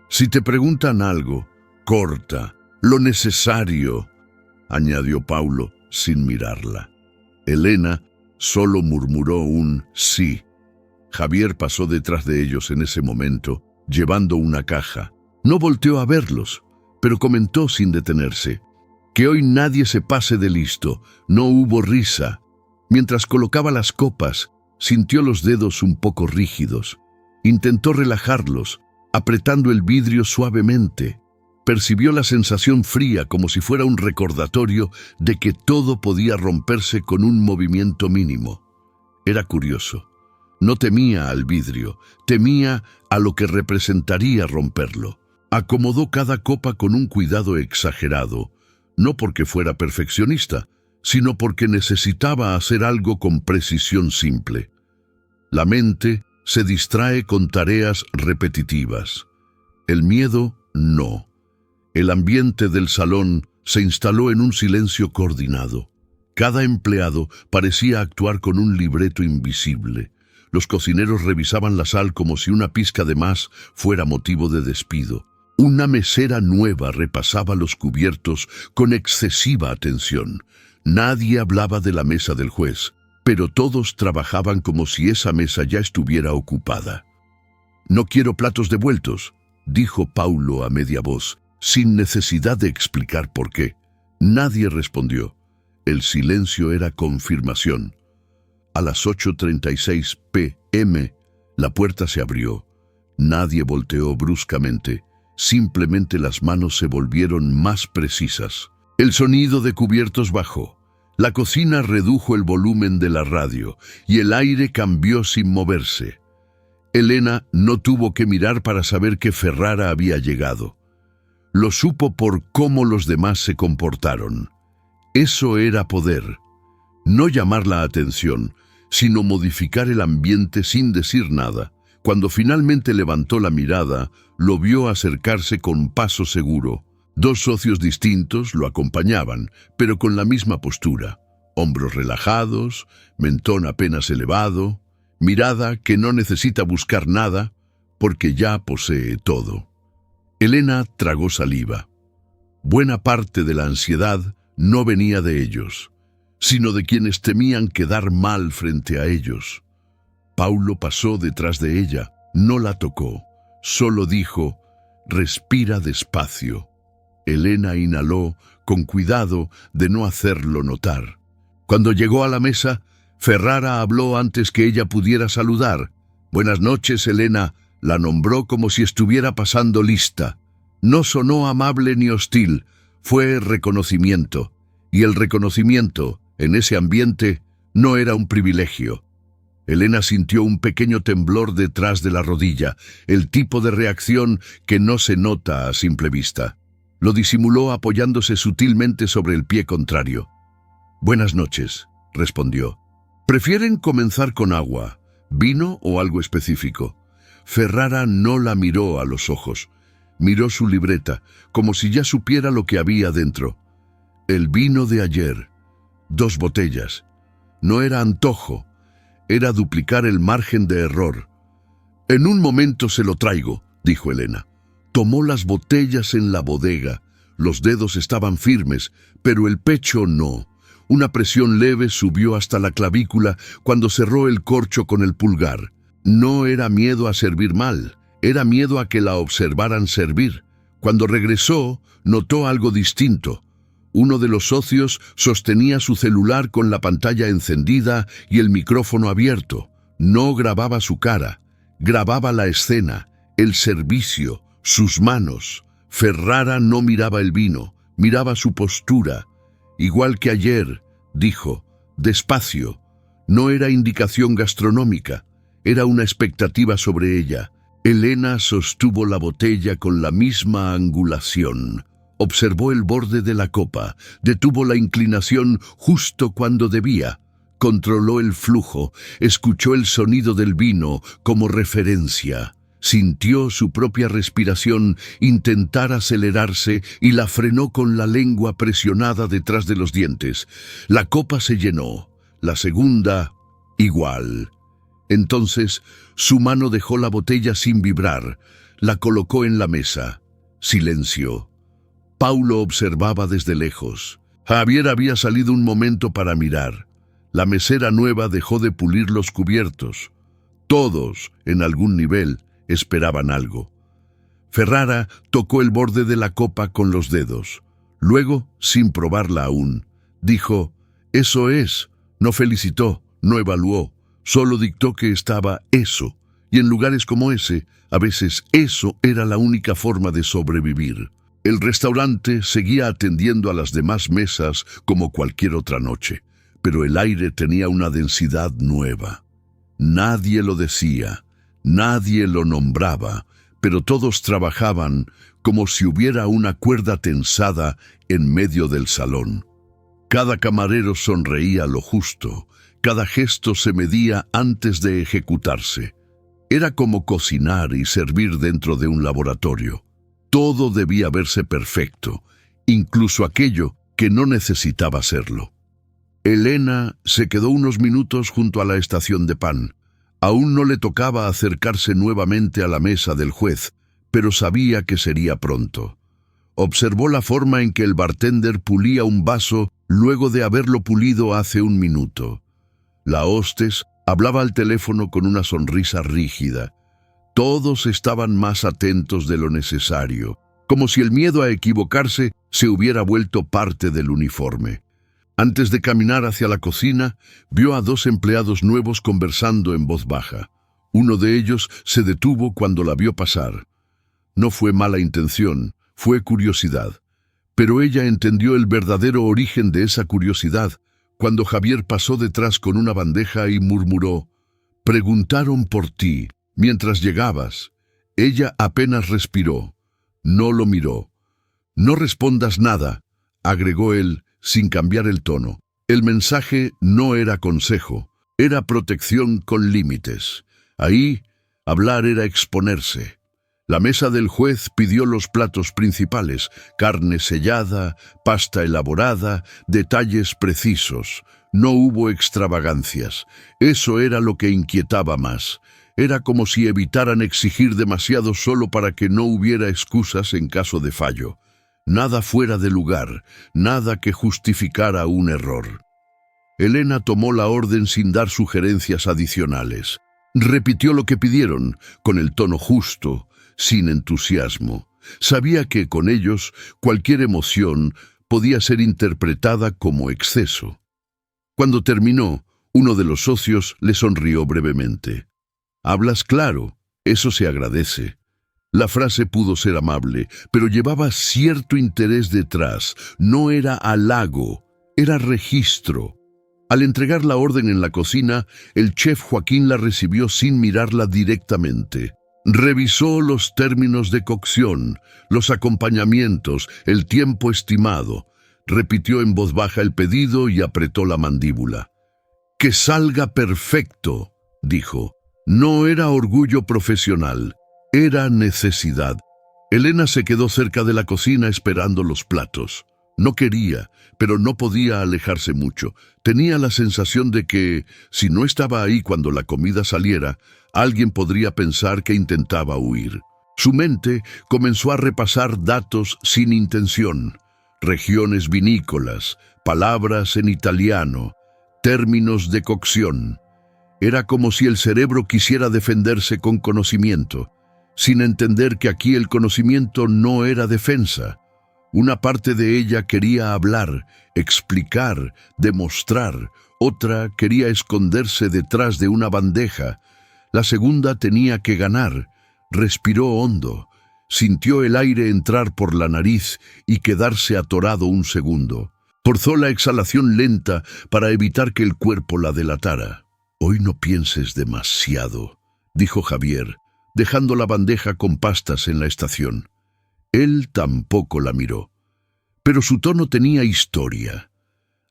«Si te preguntan algo, corta. Lo necesario», añadió Paulo sin mirarla. Elena solo murmuró un sí. Javier pasó detrás de ellos en ese momento, llevando una caja. No volteó a verlos, pero comentó sin detenerse: «Que hoy nadie se pase de listo». No hubo risa. Mientras colocaba las copas, sintió los dedos un poco rígidos. Intentó relajarlos, apretando el vidrio suavemente. Percibió la sensación fría como si fuera un recordatorio de que todo podía romperse con un movimiento mínimo. Era curioso. No temía al vidrio, temía a lo que representaría romperlo. Acomodó cada copa con un cuidado exagerado, no porque fuera perfeccionista, sino porque necesitaba hacer algo con precisión simple. La mente se distrae con tareas repetitivas. El miedo, no. El ambiente del salón se instaló en un silencio coordinado. Cada empleado parecía actuar con un libreto invisible. Los cocineros revisaban la sal como si una pizca de más fuera motivo de despido. Una mesera nueva repasaba los cubiertos con excesiva atención. Nadie hablaba de la mesa del juez, pero todos trabajaban como si esa mesa ya estuviera ocupada. «No quiero platos devueltos», dijo Paulo a media voz, sin necesidad de explicar por qué. Nadie respondió. El silencio era confirmación. A las 8:36 p.m., la puerta se abrió. Nadie volteó bruscamente. Simplemente las manos se volvieron más precisas. El sonido de cubiertos bajó. La cocina redujo el volumen de la radio y el aire cambió sin moverse. Elena no tuvo que mirar para saber que Ferrara había llegado. Lo supo por cómo los demás se comportaron. Eso era poder. No llamar la atención, sino modificar el ambiente sin decir nada. Cuando finalmente levantó la mirada, lo vio acercarse con paso seguro. Dos socios distintos lo acompañaban, pero con la misma postura. Hombros relajados, mentón apenas elevado, mirada que no necesita buscar nada porque ya posee todo. Elena tragó saliva. Buena parte de la ansiedad no venía de ellos, sino de quienes temían quedar mal frente a ellos. Paulo pasó detrás de ella, no la tocó, solo dijo: Respira despacio. Elena inhaló, con cuidado de no hacerlo notar. Cuando llegó a la mesa, Ferrara habló antes que ella pudiera saludar. «Buenas noches, Elena», la nombró como si estuviera pasando lista. No sonó amable ni hostil, fue reconocimiento. Y el reconocimiento, en ese ambiente, no era un privilegio. Elena sintió un pequeño temblor detrás de la rodilla, el tipo de reacción que no se nota a simple vista. Lo disimuló apoyándose sutilmente sobre el pie contrario. «Buenas noches», respondió. «¿Prefieren comenzar con agua, vino o algo específico?» Ferrara no la miró a los ojos. Miró su libreta, como si ya supiera lo que había dentro. El vino de ayer. 2 botellas. No era antojo, era duplicar el margen de error. «En un momento se lo traigo», dijo Elena. Tomó las botellas en la bodega. Los dedos estaban firmes, pero el pecho no. Una presión leve subió hasta la clavícula cuando cerró el corcho con el pulgar. No era miedo a servir mal, era miedo a que la observaran servir. Cuando regresó, notó algo distinto. Uno de los socios sostenía su celular con la pantalla encendida y el micrófono abierto. No grababa su cara, grababa la escena, el servicio, sus manos. Ferrara no miraba el vino, miraba su postura. «Igual que ayer», dijo, despacio. No era indicación gastronómica, era una expectativa sobre ella. Elena sostuvo la botella con la misma angulación. Observó el borde de la copa, detuvo la inclinación justo cuando debía. Controló el flujo, escuchó el sonido del vino como referencia. Sintió su propia respiración intentar acelerarse y la frenó con la lengua presionada detrás de los dientes. La copa se llenó, la segunda, igual. Entonces, su mano dejó la botella sin vibrar, la colocó en la mesa. Silencio. Paulo observaba desde lejos. Javier había salido un momento para mirar. La mesera nueva dejó de pulir los cubiertos. Todos, en algún nivel, esperaban algo. Ferrara tocó el borde de la copa con los dedos. Luego, sin probarla aún, dijo: «Eso es». No felicitó, no evaluó, solo dictó que estaba eso. Y en lugares como ese, a veces eso era la única forma de sobrevivir. El restaurante seguía atendiendo a las demás mesas como cualquier otra noche, pero el aire tenía una densidad nueva. Nadie lo decía, nadie lo nombraba, pero todos trabajaban como si hubiera una cuerda tensada en medio del salón. Cada camarero sonreía lo justo, cada gesto se medía antes de ejecutarse. Era como cocinar y servir dentro de un laboratorio. Todo debía verse perfecto, incluso aquello que no necesitaba serlo. Elena se quedó unos minutos junto a la estación de pan. Aún no le tocaba acercarse nuevamente a la mesa del juez, pero sabía que sería pronto. Observó la forma en que el bartender pulía un vaso luego de haberlo pulido hace un minuto. La hostess hablaba al teléfono con una sonrisa rígida. Todos estaban más atentos de lo necesario, como si el miedo a equivocarse se hubiera vuelto parte del uniforme. Antes de caminar hacia la cocina, vio a 2 empleados nuevos conversando en voz baja. Uno de ellos se detuvo cuando la vio pasar. No fue mala intención, fue curiosidad. Pero ella entendió el verdadero origen de esa curiosidad cuando Javier pasó detrás con una bandeja y murmuró: «Preguntaron por ti mientras llegabas». Ella apenas respiró. No lo miró. «No respondas nada», agregó él, sin cambiar el tono. El mensaje no era consejo, era protección con límites. Ahí, hablar era exponerse. La mesa del juez pidió los platos principales: carne sellada, pasta elaborada, detalles precisos. No hubo extravagancias. Eso era lo que inquietaba más. Era como si evitaran exigir demasiado solo para que no hubiera excusas en caso de fallo. Nada fuera de lugar, nada que justificara un error. Elena tomó la orden sin dar sugerencias adicionales. Repitió lo que pidieron, con el tono justo, sin entusiasmo. Sabía que con ellos cualquier emoción podía ser interpretada como exceso. Cuando terminó, uno de los socios le sonrió brevemente. «Hablas claro, eso se agradece». La frase pudo ser amable, pero llevaba cierto interés detrás. No era halago, era registro. Al entregar la orden en la cocina, el chef Joaquín la recibió sin mirarla directamente. Revisó los términos de cocción, los acompañamientos, el tiempo estimado. Repitió en voz baja el pedido y apretó la mandíbula. «Que salga perfecto», dijo. No era orgullo profesional, era necesidad. Elena se quedó cerca de la cocina esperando los platos. No quería, pero no podía alejarse mucho. Tenía la sensación de que, si no estaba ahí cuando la comida saliera, alguien podría pensar que intentaba huir. Su mente comenzó a repasar datos sin intención. Regiones vinícolas, palabras en italiano, términos de cocción. Era como si el cerebro quisiera defenderse con conocimiento, sin entender que aquí el conocimiento no era defensa. Una parte de ella quería hablar, explicar, demostrar. Otra quería esconderse detrás de una bandeja. La segunda tenía que ganar. Respiró hondo. Sintió el aire entrar por la nariz y quedarse atorado un segundo. Forzó la exhalación lenta para evitar que el cuerpo la delatara. «Hoy no pienses demasiado», dijo Javier, dejando la bandeja con pastas en la estación. Él tampoco la miró, pero su tono tenía historia.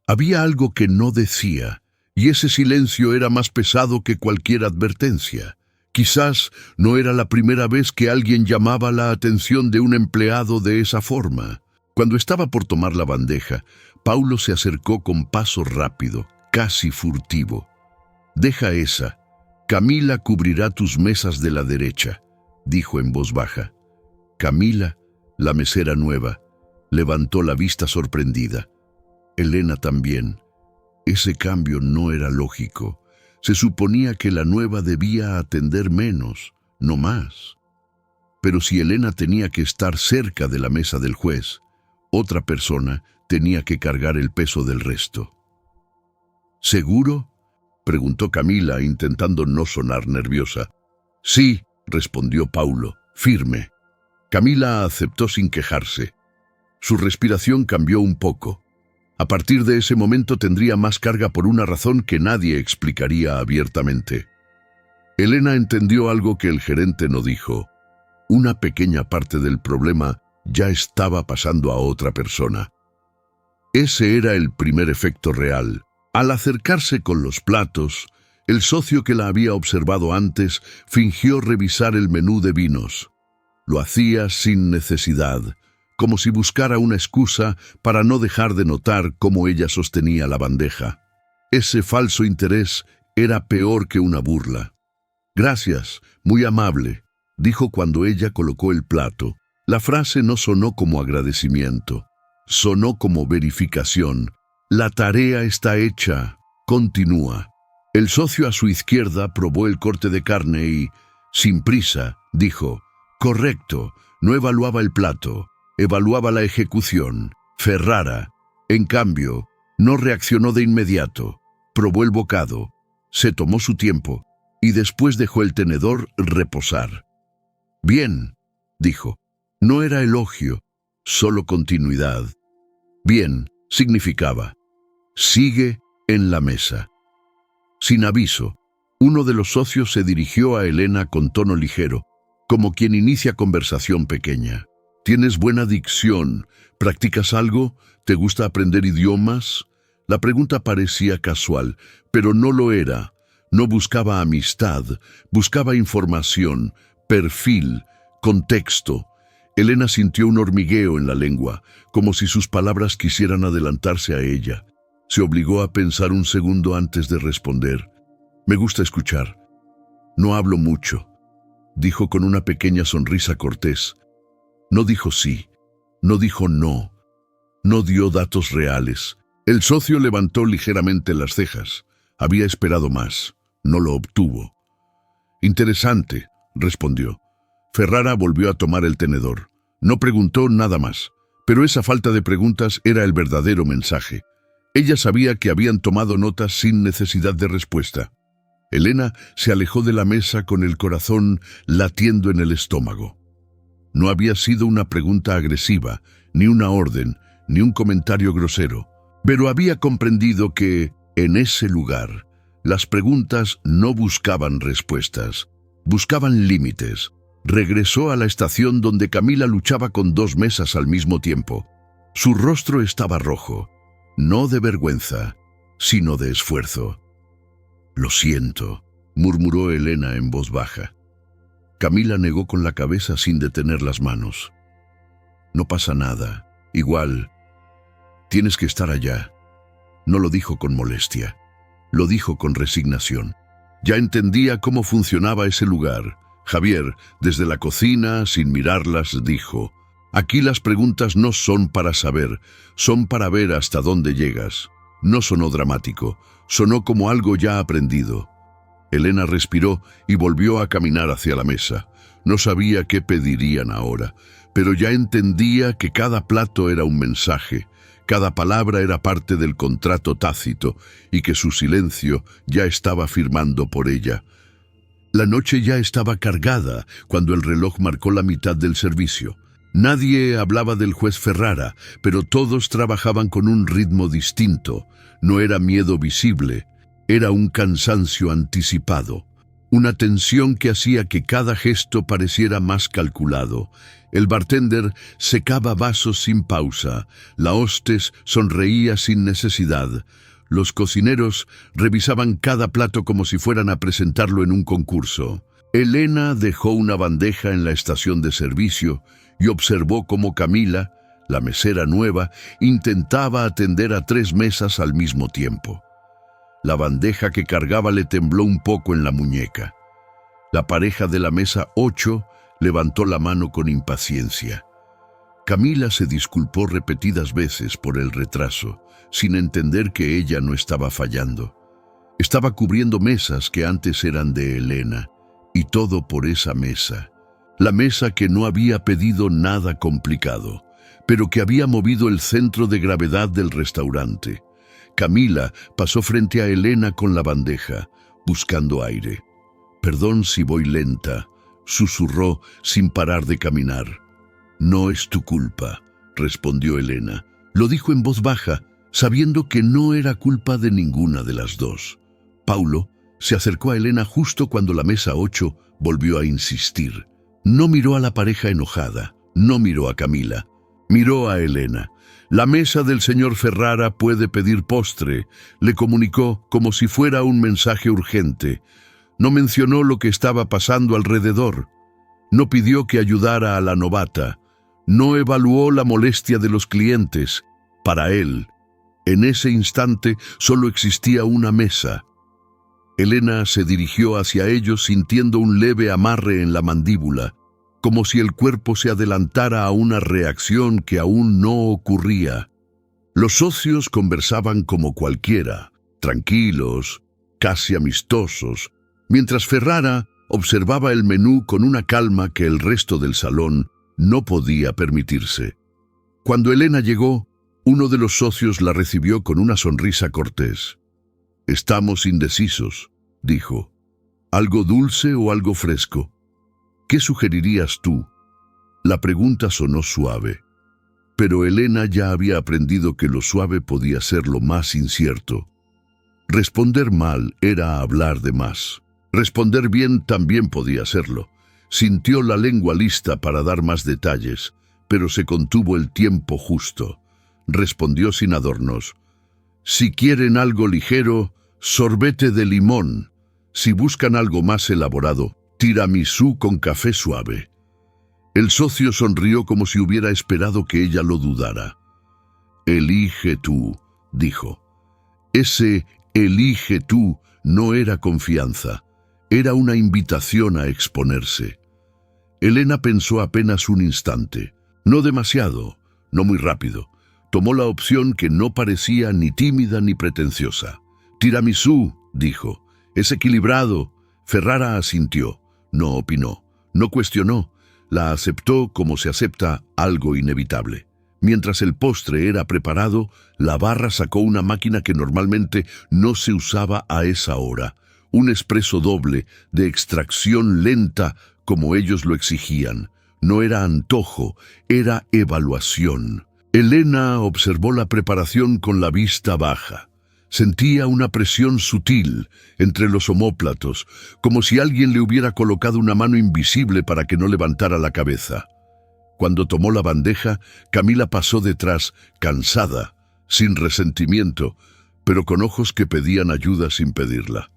Había algo que no decía, y ese silencio era más pesado que cualquier advertencia. Quizás no era la primera vez que alguien llamaba la atención de un empleado de esa forma. Cuando estaba por tomar la bandeja, Paulo se acercó con paso rápido, casi furtivo. «Deja esa. Camila cubrirá tus mesas de la derecha», dijo en voz baja. Camila, la mesera nueva, levantó la vista sorprendida. Elena también. Ese cambio no era lógico. Se suponía que la nueva debía atender menos, no más. Pero si Elena tenía que estar cerca de la mesa del juez, otra persona tenía que cargar el peso del resto. «¿Seguro?», preguntó Camila, intentando no sonar nerviosa. «Sí», respondió Paulo, firme. Camila aceptó sin quejarse. Su respiración cambió un poco. A partir de ese momento tendría más carga por una razón que nadie explicaría abiertamente. Elena entendió algo que el gerente no dijo. Una pequeña parte del problema ya estaba pasando a otra persona. Ese era el primer efecto real. Al acercarse con los platos, el socio que la había observado antes fingió revisar el menú de vinos. Lo hacía sin necesidad, como si buscara una excusa para no dejar de notar cómo ella sostenía la bandeja. Ese falso interés era peor que una burla. «Gracias, muy amable», dijo cuando ella colocó el plato. La frase no sonó como agradecimiento, sonó como verificación. «La tarea está hecha», continúa. El socio a su izquierda probó el corte de carne y, sin prisa, dijo: «Correcto», no evaluaba el plato, evaluaba la ejecución. Ferrara, en cambio, no reaccionó de inmediato. Probó el bocado, se tomó su tiempo y después dejó el tenedor reposar. «Bien», dijo. No era elogio, solo continuidad. «Bien» significaba: «Sigue en la mesa». Sin aviso, uno de los socios se dirigió a Elena con tono ligero, como quien inicia conversación pequeña. «¿Tienes buena dicción? ¿Practicas algo? ¿Te gusta aprender idiomas?». La pregunta parecía casual, pero no lo era. No buscaba amistad, buscaba información, perfil, contexto. Elena sintió un hormigueo en la lengua, como si sus palabras quisieran adelantarse a ella. Se obligó a pensar un segundo antes de responder. «Me gusta escuchar. No hablo mucho», dijo con una pequeña sonrisa cortés. No dijo sí, no dijo no, no dio datos reales. El socio levantó ligeramente las cejas. Había esperado más, no lo obtuvo. «Interesante», respondió. Ferrara volvió a tomar el tenedor. No preguntó nada más, pero esa falta de preguntas era el verdadero mensaje. Ella sabía que habían tomado notas sin necesidad de respuesta. Elena se alejó de la mesa con el corazón latiendo en el estómago. No había sido una pregunta agresiva, ni una orden, ni un comentario grosero, pero había comprendido que, en ese lugar, las preguntas no buscaban respuestas, buscaban límites. Regresó a la estación donde Camila luchaba con 2 mesas al mismo tiempo. Su rostro estaba rojo, no de vergüenza, sino de esfuerzo. «Lo siento», murmuró Elena en voz baja. Camila negó con la cabeza sin detener las manos. «No pasa nada. Igual, tienes que estar allá». No lo dijo con molestia, lo dijo con resignación. Ya entendía cómo funcionaba ese lugar. Javier, desde la cocina, sin mirarlas, dijo: «Aquí las preguntas no son para saber, son para ver hasta dónde llegas». No sonó dramático, sonó como algo ya aprendido. Elena respiró y volvió a caminar hacia la mesa. No sabía qué pedirían ahora, pero ya entendía que cada plato era un mensaje, cada palabra era parte del contrato tácito y que su silencio ya estaba firmando por ella. La noche ya estaba cargada cuando el reloj marcó la mitad del servicio. Nadie hablaba del juez Ferrara, pero todos trabajaban con un ritmo distinto. No era miedo visible, era un cansancio anticipado, una tensión que hacía que cada gesto pareciera más calculado. El bartender secaba vasos sin pausa, la hostes sonreía sin necesidad. Los cocineros revisaban cada plato como si fueran a presentarlo en un concurso. Elena dejó una bandeja en la estación de servicio y observó cómo Camila, la mesera nueva, intentaba atender a 3 mesas al mismo tiempo. La bandeja que cargaba le tembló un poco en la muñeca. La pareja de la mesa 8 levantó la mano con impaciencia. Camila se disculpó repetidas veces por el retraso, sin entender que ella no estaba fallando. Estaba cubriendo mesas que antes eran de Elena, y todo por esa mesa. La mesa que no había pedido nada complicado, pero que había movido el centro de gravedad del restaurante. Camila pasó frente a Elena con la bandeja, buscando aire. «Perdón si voy lenta», susurró sin parar de caminar. «No es tu culpa», respondió Elena. Lo dijo en voz baja, sabiendo que no era culpa de ninguna de las dos. Paulo se acercó a Elena justo cuando la mesa 8 volvió a insistir. No miró a la pareja enojada, no miró a Camila, miró a Elena. «La mesa del señor Ferrara puede pedir postre», le comunicó como si fuera un mensaje urgente. No mencionó lo que estaba pasando alrededor. No pidió que ayudara a la novata. No evaluó la molestia de los clientes. Para él, en ese instante, solo existía una mesa. Elena se dirigió hacia ellos sintiendo un leve amarre en la mandíbula, como si el cuerpo se adelantara a una reacción que aún no ocurría. Los socios conversaban como cualquiera, tranquilos, casi amistosos, mientras Ferrara observaba el menú con una calma que el resto del salón no podía permitirse. Cuando Elena llegó, uno de los socios la recibió con una sonrisa cortés. «Estamos indecisos», dijo. «¿Algo dulce o algo fresco? ¿Qué sugerirías tú?» La pregunta sonó suave, pero Elena ya había aprendido que lo suave podía ser lo más incierto. Responder mal era hablar de más. Responder bien también podía serlo. Sintió la lengua lista para dar más detalles, pero se contuvo el tiempo justo. Respondió sin adornos. «Si quieren algo ligero, sorbete de limón. Si buscan algo más elaborado, tiramisú con café suave». El socio sonrió como si hubiera esperado que ella lo dudara. «Elige tú», dijo. Ese «elige tú» no era confianza, era una invitación a exponerse. Elena pensó apenas un instante, no demasiado, no muy rápido. Tomó la opción que no parecía ni tímida ni pretenciosa. «Tiramisú», dijo. «Es equilibrado». Ferrara asintió. No opinó, no cuestionó. La aceptó como se acepta algo inevitable. Mientras el postre era preparado, la barra sacó una máquina que normalmente no se usaba a esa hora, un expreso doble de extracción lenta como ellos lo exigían. No era antojo, era evaluación. Elena observó la preparación con la vista baja. Sentía una presión sutil entre los omóplatos, como si alguien le hubiera colocado una mano invisible para que no levantara la cabeza. Cuando tomó la bandeja, Camila pasó detrás, cansada, sin resentimiento, pero con ojos que pedían ayuda sin pedirla.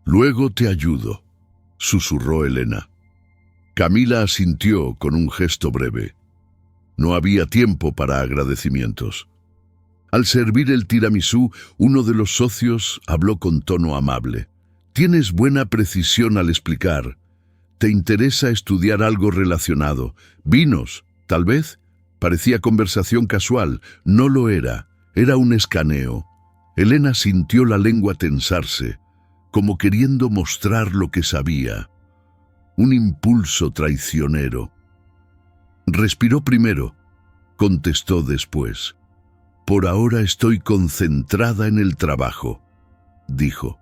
«Luego te ayudo», susurró Elena. Camila asintió con un gesto breve. No había tiempo para agradecimientos. Al servir el tiramisú, uno de los socios habló con tono amable. «Tienes buena precisión al explicar. ¿Te interesa estudiar algo relacionado? ¿Vinos, tal vez?» Parecía conversación casual. No lo era. Era un escaneo. Elena sintió la lengua tensarse, como queriendo mostrar lo que sabía. Un impulso traicionero. Respiró primero, contestó después. «Por ahora estoy concentrada en el trabajo», dijo.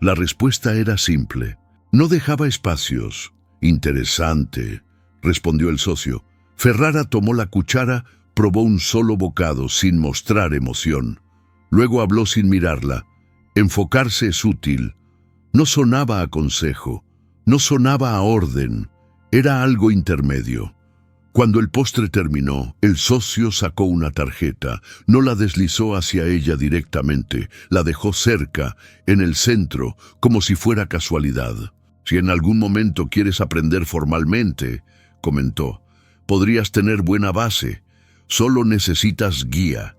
La respuesta era simple. No dejaba espacios. «Interesante», respondió el socio. Ferrara tomó la cuchara, probó un solo bocado sin mostrar emoción. Luego habló sin mirarla. Enfocarse es útil. No sonaba a consejo, no sonaba a orden, era algo intermedio. Cuando el postre terminó, el socio sacó una tarjeta. No la deslizó hacia ella directamente, la dejó cerca, en el centro, como si fuera casualidad. «Si en algún momento quieres aprender formalmente», comentó, «podrías tener buena base. Solo necesitas guía».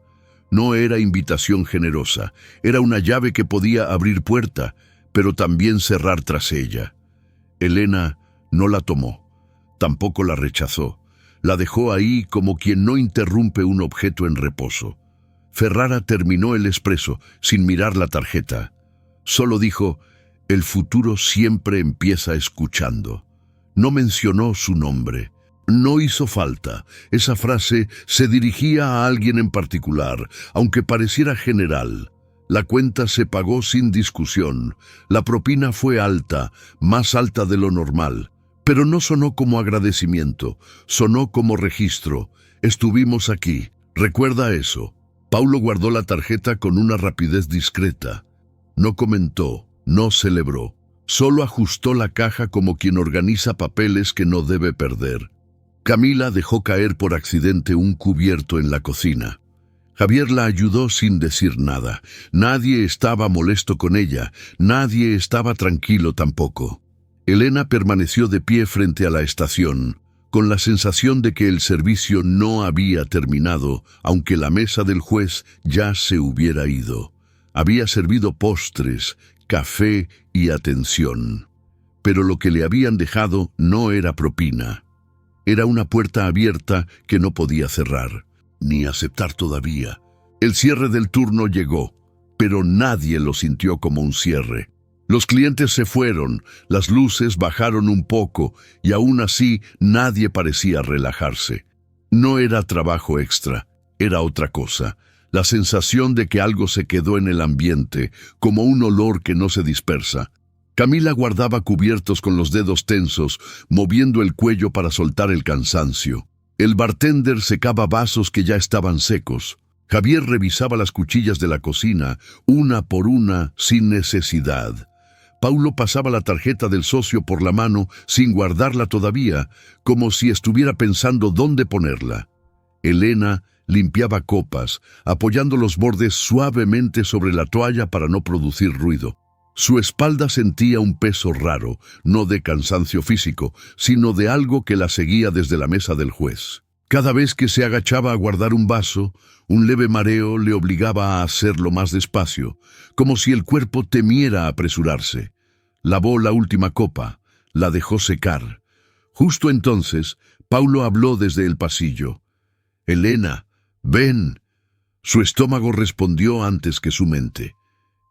No era invitación generosa, era una llave que podía abrir puerta, pero también cerrar tras ella. Elena no la tomó, tampoco la rechazó. La dejó ahí como quien no interrumpe un objeto en reposo. Ferrara terminó el expreso sin mirar la tarjeta. Solo dijo: «El futuro siempre empieza escuchando». No mencionó su nombre. No hizo falta. Esa frase se dirigía a alguien en particular, aunque pareciera general. La cuenta se pagó sin discusión. La propina fue alta, más alta de lo normal. Pero no sonó como agradecimiento, sonó como registro. «Estuvimos aquí. ¿Recuerda eso?» Paulo guardó la tarjeta con una rapidez discreta. No comentó, no celebró. Solo ajustó la caja como quien organiza papeles que no debe perder. Camila dejó caer por accidente un cubierto en la cocina. Javier la ayudó sin decir nada. Nadie estaba molesto con ella, nadie estaba tranquilo tampoco. Elena permaneció de pie frente a la estación, con la sensación de que el servicio no había terminado, aunque la mesa del juez ya se hubiera ido. Había servido postres, café y atención. Pero lo que le habían dejado no era propina. Era una puerta abierta que no podía cerrar, ni aceptar todavía. El cierre del turno llegó, pero nadie lo sintió como un cierre. Los clientes se fueron, las luces bajaron un poco y aún así nadie parecía relajarse. No era trabajo extra, era otra cosa. La sensación de que algo se quedó en el ambiente, como un olor que no se dispersa. Camila guardaba cubiertos con los dedos tensos, moviendo el cuello para soltar el cansancio. El bartender secaba vasos que ya estaban secos. Javier revisaba las cuchillas de la cocina, una por una, sin necesidad. Paulo pasaba la tarjeta del socio por la mano sin guardarla todavía, como si estuviera pensando dónde ponerla. Elena limpiaba copas, apoyando los bordes suavemente sobre la toalla para no producir ruido. Su espalda sentía un peso raro, no de cansancio físico, sino de algo que la seguía desde la mesa del juez. Cada vez que se agachaba a guardar un vaso, un leve mareo le obligaba a hacerlo más despacio, como si el cuerpo temiera apresurarse. Lavó la última copa, la dejó secar. Justo entonces, Paulo habló desde el pasillo. «Elena, ven». Su estómago respondió antes que su mente.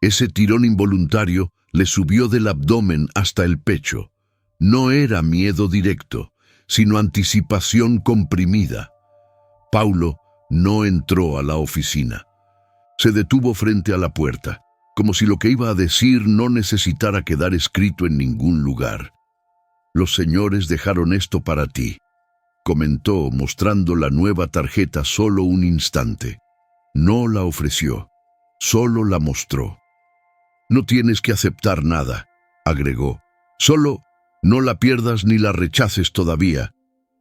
Ese tirón involuntario le subió del abdomen hasta el pecho. No era miedo directo, sino anticipación comprimida. Paulo no entró a la oficina. Se detuvo frente a la puerta, como si lo que iba a decir no necesitara quedar escrito en ningún lugar. «Los señores dejaron esto para ti», comentó, mostrando la nueva tarjeta solo un instante. No la ofreció, solo la mostró. «No tienes que aceptar nada», agregó. «Solo no la pierdas ni la rechaces todavía».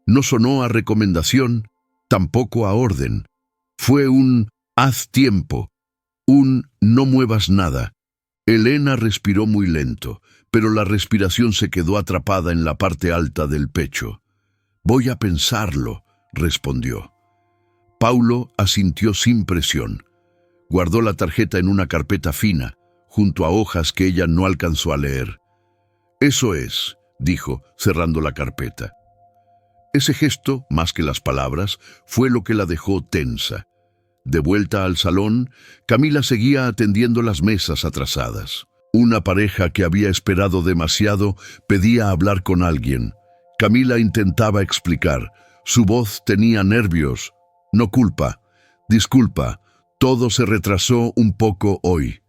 No sonó a recomendación, tampoco a orden. Fue un «haz tiempo», un «no muevas nada». Elena respiró muy lento, pero la respiración se quedó atrapada en la parte alta del pecho. «Voy a pensarlo», respondió. Paulo asintió sin presión. Guardó la tarjeta en una carpeta fina, junto a hojas que ella no alcanzó a leer. «Eso es», dijo, cerrando la carpeta. Ese gesto, más que las palabras, fue lo que la dejó tensa. De vuelta al salón, Camila seguía atendiendo las mesas atrasadas. Una pareja que había esperado demasiado pedía hablar con alguien. Camila intentaba explicar. Su voz tenía nervios. «No culpa. Disculpa. Todo se retrasó un poco hoy»,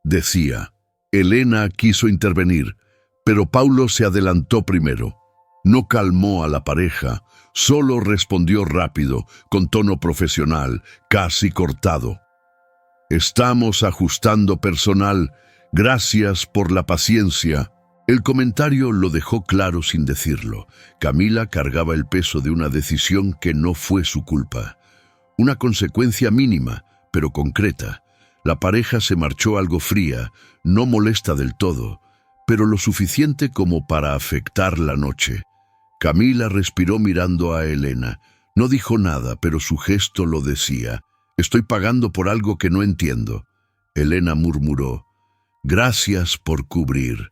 decía. Elena quiso intervenir, pero Paulo se adelantó primero. No calmó a la pareja, solo respondió rápido, con tono profesional, casi cortado. «Estamos ajustando personal. Gracias por la paciencia». El comentario lo dejó claro sin decirlo. Camila cargaba el peso de una decisión que no fue su culpa. Una consecuencia mínima, pero concreta. La pareja se marchó algo fría, no molesta del todo, pero lo suficiente como para afectar la noche. Camila respiró mirando a Elena. No dijo nada, pero su gesto lo decía. «Estoy pagando por algo que no entiendo». Elena murmuró. «Gracias por cubrir».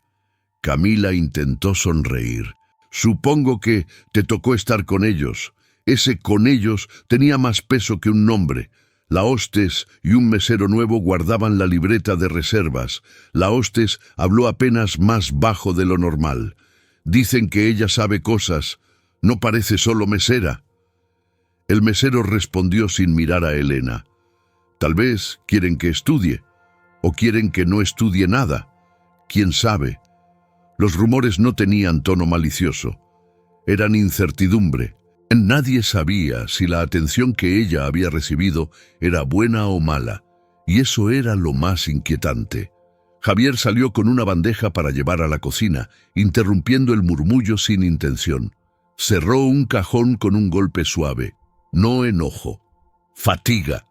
Camila intentó sonreír. «Supongo que te tocó estar con ellos». Ese «con ellos» tenía más peso que un nombre. La hostes y un mesero nuevo guardaban la libreta de reservas. La hostes habló apenas más bajo de lo normal. «Dicen que ella sabe cosas. No parece solo mesera». El mesero respondió sin mirar a Elena. «Tal vez quieren que estudie, o quieren que no estudie nada. ¿Quién sabe?» Los rumores no tenían tono malicioso. Eran incertidumbre. Nadie sabía si la atención que ella había recibido era buena o mala, y eso era lo más inquietante. Javier salió con una bandeja para llevar a la cocina, interrumpiendo el murmullo sin intención. Cerró un cajón con un golpe suave. No enojo. Fatiga.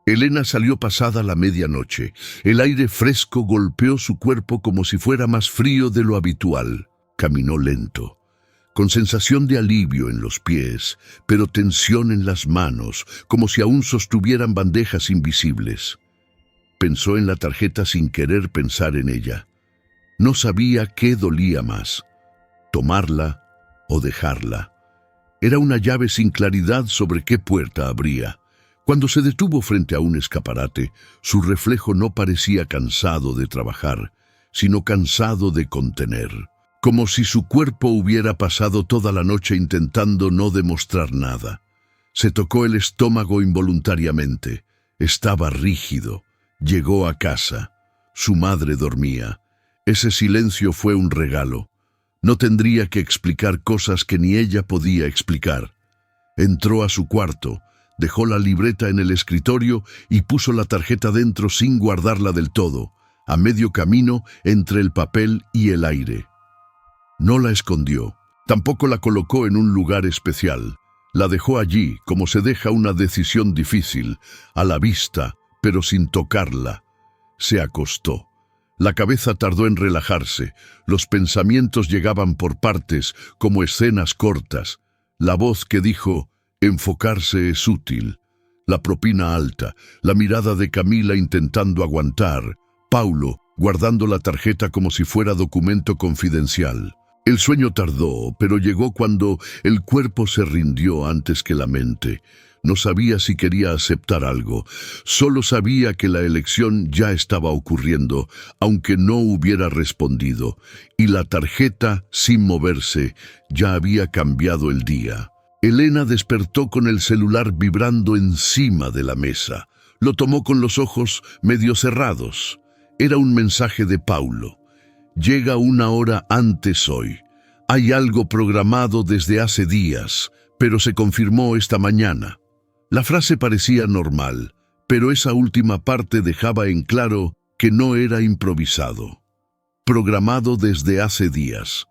Elena salió pasada la medianoche. El aire fresco golpeó su cuerpo como si fuera más frío de lo habitual. Caminó lento, con sensación de alivio en los pies, pero tensión en las manos, como si aún sostuvieran bandejas invisibles. Pensó en la tarjeta sin querer pensar en ella. No sabía qué dolía más, tomarla o dejarla. Era una llave sin claridad sobre qué puerta abría. Cuando se detuvo frente a un escaparate, su reflejo no parecía cansado de trabajar, sino cansado de contener. Como si su cuerpo hubiera pasado toda la noche intentando no demostrar nada. Se tocó el estómago involuntariamente. Estaba rígido. Llegó a casa. Su madre dormía. Ese silencio fue un regalo. No tendría que explicar cosas que ni ella podía explicar. Entró a su cuarto, dejó la libreta en el escritorio y puso la tarjeta dentro sin guardarla del todo, a medio camino entre el papel y el aire. No la escondió, tampoco la colocó en un lugar especial. La dejó allí, como se deja una decisión difícil, a la vista, pero sin tocarla. Se acostó. La cabeza tardó en relajarse. Los pensamientos llegaban por partes, como escenas cortas. La voz que dijo, enfocarse es útil. La propina alta, la mirada de Camila intentando aguantar. Paulo, guardando la tarjeta como si fuera documento confidencial. El sueño tardó, pero llegó cuando el cuerpo se rindió antes que la mente. No sabía si quería aceptar algo, solo sabía que la elección ya estaba ocurriendo, aunque no hubiera respondido, y la tarjeta, sin moverse, ya había cambiado el día. Elena despertó con el celular vibrando encima de la mesa. Lo tomó con los ojos medio cerrados. Era un mensaje de Paulo. Llega 1 hora antes hoy. Hay algo programado desde hace días, pero se confirmó esta mañana. La frase parecía normal, pero esa última parte dejaba en claro que no era improvisado. Programado desde hace días.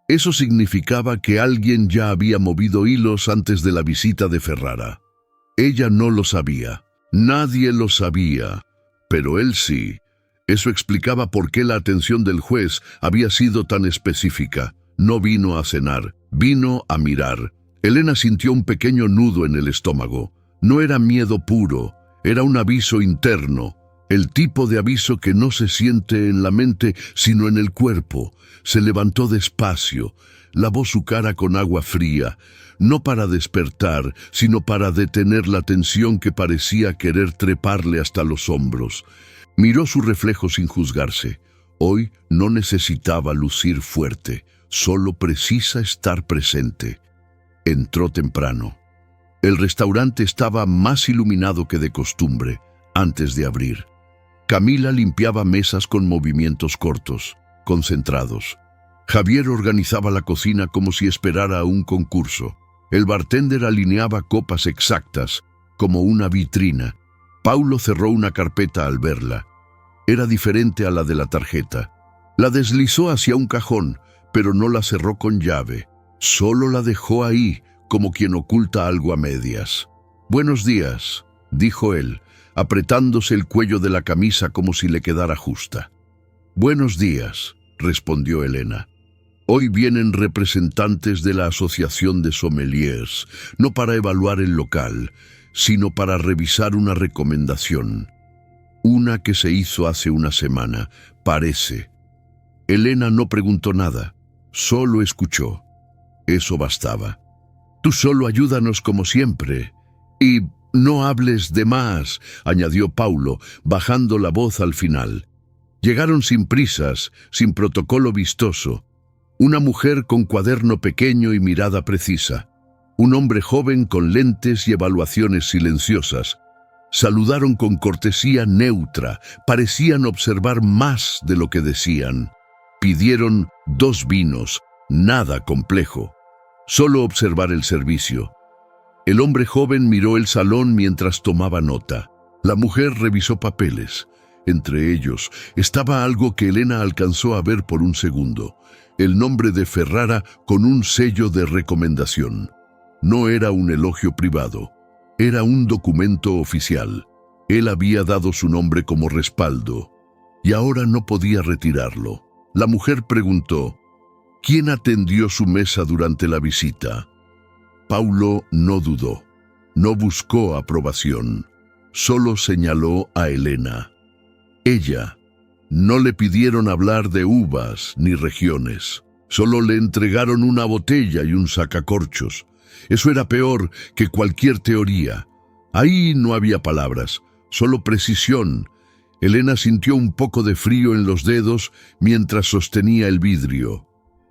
Eso significaba que alguien ya había movido hilos antes de la visita de Ferrara. Ella no lo sabía. Nadie lo sabía, pero él sí. Eso explicaba por qué la atención del juez había sido tan específica. No vino a cenar, vino a mirar. Elena sintió un pequeño nudo en el estómago. No era miedo puro, era un aviso interno. El tipo de aviso que no se siente en la mente, sino en el cuerpo. Se levantó despacio, lavó su cara con agua fría, no para despertar, sino para detener la tensión que parecía querer treparle hasta los hombros. Miró su reflejo sin juzgarse. Hoy no necesitaba lucir fuerte, solo precisa estar presente. Entró temprano. El restaurante estaba más iluminado que de costumbre, antes de abrir. Camila limpiaba mesas con movimientos cortos, concentrados. Javier organizaba la cocina como si esperara a un concurso. El bartender alineaba copas exactas, como una vitrina. Paulo cerró una carpeta al verla. Era diferente a la de la tarjeta. La deslizó hacia un cajón, pero no la cerró con llave. Solo la dejó ahí, como quien oculta algo a medias. «Buenos días», dijo él, apretándose el cuello de la camisa como si le quedara justa. «Buenos días», respondió Elena. «Hoy vienen representantes de la Asociación de Sommeliers, no para evaluar el local, sino para revisar una recomendación. Una que se hizo hace una semana, parece». Elena no preguntó nada, solo escuchó. Eso bastaba. «Tú solo ayúdanos como siempre. Y no hables de más», añadió Paulo, bajando la voz al final. Llegaron sin prisas, sin protocolo vistoso. Una mujer con cuaderno pequeño y mirada precisa. Un hombre joven con lentes y evaluaciones silenciosas. Saludaron con cortesía neutra, parecían observar más de lo que decían. Pidieron 2 vinos, nada complejo. Solo observar el servicio. El hombre joven miró el salón mientras tomaba nota. La mujer revisó papeles. Entre ellos estaba algo que Elena alcanzó a ver por un segundo. El nombre de Ferrara con un sello de recomendación. No era un elogio privado. Era un documento oficial. Él había dado su nombre como respaldo. Y ahora no podía retirarlo. La mujer preguntó: «¿Quién atendió su mesa durante la visita?». Paulo no dudó, no buscó aprobación, solo señaló a Elena. Ella. No le pidieron hablar de uvas ni regiones, solo le entregaron una botella y un sacacorchos. Eso era peor que cualquier teoría. Ahí no había palabras, solo precisión. Elena sintió un poco de frío en los dedos mientras sostenía el vidrio.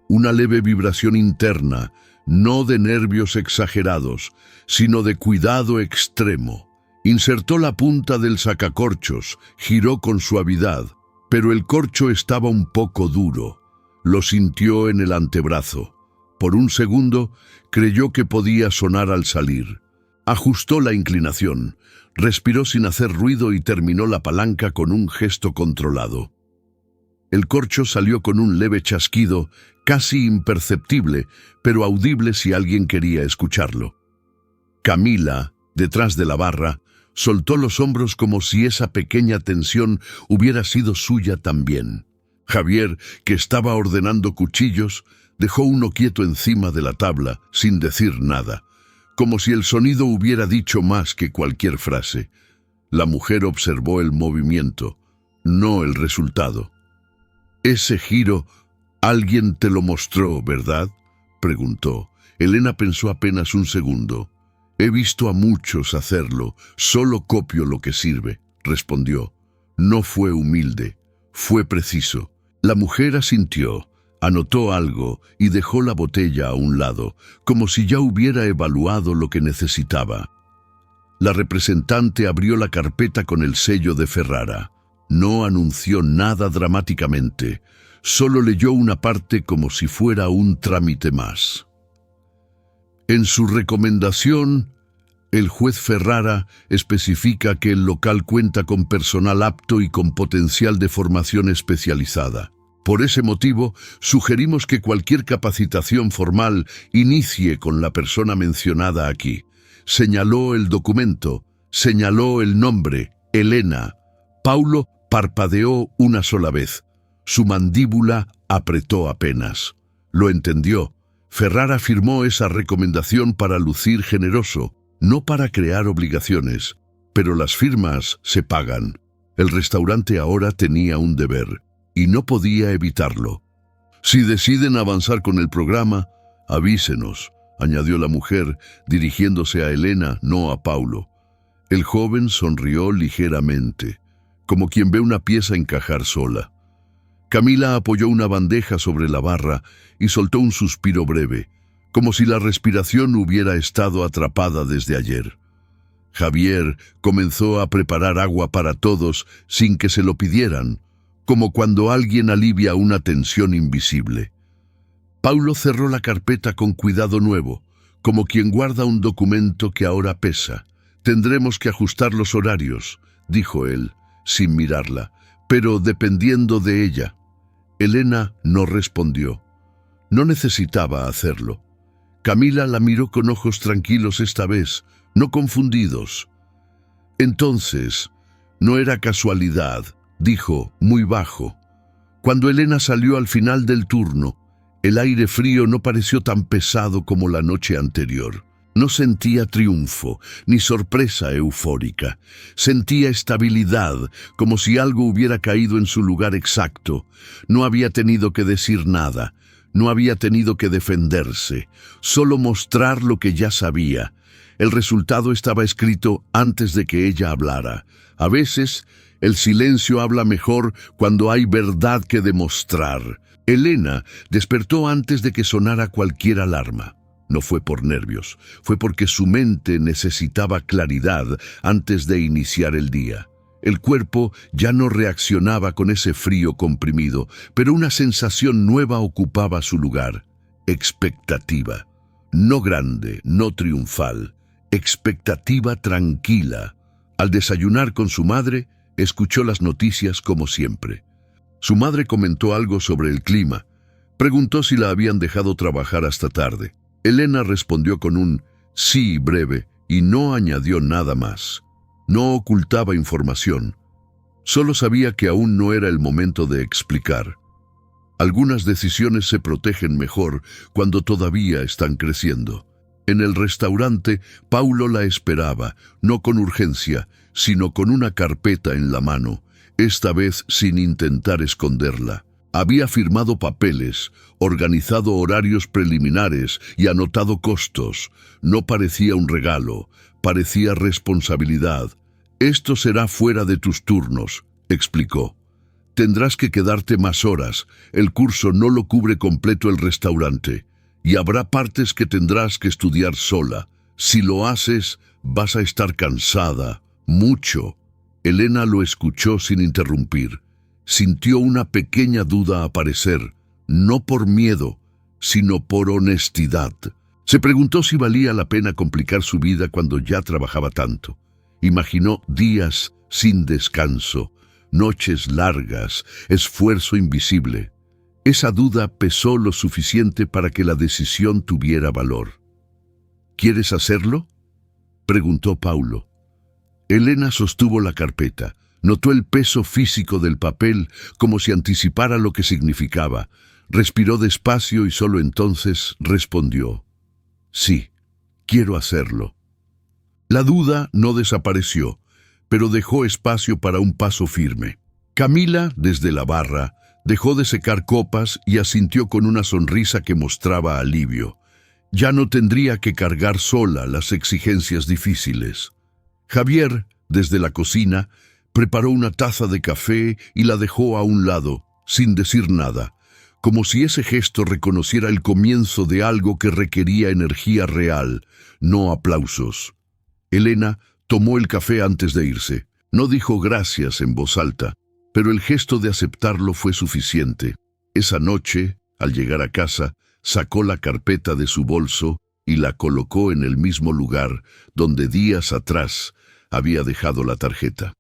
Una leve vibración interna, no de nervios exagerados, sino de cuidado extremo. Insertó la punta del sacacorchos, giró con suavidad, pero el corcho estaba un poco duro. Lo sintió en el antebrazo. Por un segundo, creyó que podía sonar al salir. Ajustó la inclinación, respiró sin hacer ruido y terminó la palanca con un gesto controlado. El corcho salió con un leve chasquido, casi imperceptible, pero audible si alguien quería escucharlo. Camila, detrás de la barra, soltó los hombros como si esa pequeña tensión hubiera sido suya también. Javier, que estaba ordenando cuchillos, dejó uno quieto encima de la tabla, sin decir nada, como si el sonido hubiera dicho más que cualquier frase. La mujer observó el movimiento, no el resultado. Ese giro, Alguien te lo mostró, ¿verdad?, preguntó. Elena pensó apenas un segundo. He visto a muchos hacerlo, solo copio lo que sirve, respondió. No fue humilde, fue preciso. La mujer asintió, anotó algo y dejó la botella a un lado, como si ya hubiera evaluado lo que necesitaba. La representante abrió la carpeta con el sello de Ferrara. No anunció nada dramáticamente, solo leyó una parte como si fuera un trámite más. En su recomendación, el juez Ferrara especifica que el local cuenta con personal apto y con potencial de formación especializada. Por ese motivo, sugerimos que cualquier capacitación formal inicie con la persona mencionada aquí. Señaló el documento, señaló el nombre, Elena. Paulo parpadeó una sola vez. Su mandíbula apretó apenas. Lo entendió. Ferrara firmó esa recomendación para lucir generoso, no para crear obligaciones, pero las firmas se pagan. El restaurante ahora tenía un deber, y no podía evitarlo. Si deciden avanzar con el programa, avísenos, añadió la mujer, dirigiéndose a Elena, no a Paulo. El joven sonrió ligeramente, como quien ve una pieza encajar sola. Camila apoyó una bandeja sobre la barra y soltó un suspiro breve, como si la respiración hubiera estado atrapada desde ayer. Javier comenzó a preparar agua para todos sin que se lo pidieran, como cuando alguien alivia una tensión invisible. Paulo cerró la carpeta con cuidado nuevo, como quien guarda un documento que ahora pesa. Tendremos que ajustar los horarios, dijo él, sin mirarla, pero dependiendo de ella. Elena no respondió. No necesitaba hacerlo. Camila la miró con ojos tranquilos esta vez, no confundidos. Entonces, no era casualidad, dijo, muy bajo. Cuando Elena salió al final del turno, el aire frío no pareció tan pesado como la noche anterior. No sentía triunfo, ni sorpresa eufórica. Sentía estabilidad, como si algo hubiera caído en su lugar exacto. No había tenido que decir nada, no había tenido que defenderse, solo mostrar lo que ya sabía. El resultado estaba escrito antes de que ella hablara. A veces, el silencio habla mejor cuando hay verdad que demostrar. Elena despertó antes de que sonara cualquier alarma. No fue por nervios, fue porque su mente necesitaba claridad antes de iniciar el día. El cuerpo ya no reaccionaba con ese frío comprimido, pero una sensación nueva ocupaba su lugar. Expectativa. No grande, no triunfal. Expectativa tranquila. Al desayunar con su madre, escuchó las noticias como siempre. Su madre comentó algo sobre el clima. Preguntó si la habían dejado trabajar hasta tarde. Elena respondió con un sí breve y no añadió nada más. No ocultaba información. Solo sabía que aún no era el momento de explicar. Algunas decisiones se protegen mejor cuando todavía están creciendo. En el restaurante, Paulo la esperaba, no con urgencia, sino con una carpeta en la mano, esta vez sin intentar esconderla. Había firmado papeles, organizado horarios preliminares y anotado costos. No parecía un regalo, parecía responsabilidad. Esto será fuera de tus turnos, explicó. Tendrás que quedarte más horas, el curso no lo cubre completo el restaurante, y habrá partes que tendrás que estudiar sola. Si lo haces, vas a estar cansada, mucho. Elena lo escuchó sin interrumpir. Sintió una pequeña duda aparecer, no por miedo, sino por honestidad. Se preguntó si valía la pena complicar su vida cuando ya trabajaba tanto. Imaginó días sin descanso, noches largas, esfuerzo invisible. Esa duda pesó lo suficiente para que la decisión tuviera valor. ¿Quieres hacerlo?, preguntó Paulo. Elena sostuvo la carpeta. Notó el peso físico del papel como si anticipara lo que significaba. Respiró despacio y solo entonces respondió: sí, quiero hacerlo. La duda no desapareció, pero dejó espacio para un paso firme. Camila, desde la barra, Dejó de secar copas y asintió con una sonrisa que mostraba alivio. Ya no tendría que cargar sola las exigencias difíciles. Javier, desde la cocina, preparó una taza de café y la dejó a un lado, sin decir nada, como si ese gesto reconociera el comienzo de algo que requería energía real, no aplausos. Elena tomó el café antes de irse. No dijo gracias en voz alta, pero el gesto de aceptarlo fue suficiente. Esa noche, al llegar a casa, sacó la carpeta de su bolso y la colocó en el mismo lugar donde días atrás había dejado la tarjeta.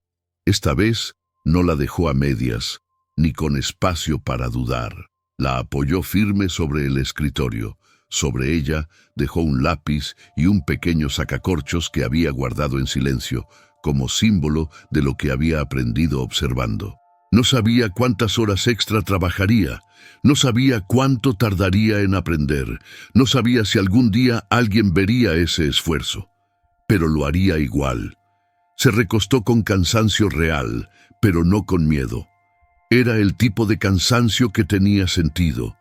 Esta vez no la dejó a medias, ni con espacio para dudar. La apoyó firme sobre el escritorio. Sobre ella dejó un lápiz y un pequeño sacacorchos que había guardado en silencio, como símbolo de lo que había aprendido observando. No sabía cuántas horas extra trabajaría, no sabía cuánto tardaría en aprender, no sabía si algún día alguien vería ese esfuerzo, pero lo haría igual. Se recostó con cansancio real, pero no con miedo. Era el tipo de cansancio que tenía sentido.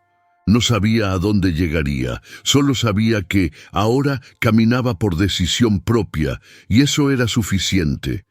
No sabía a dónde llegaría, solo sabía que ahora caminaba por decisión propia, y eso era suficiente.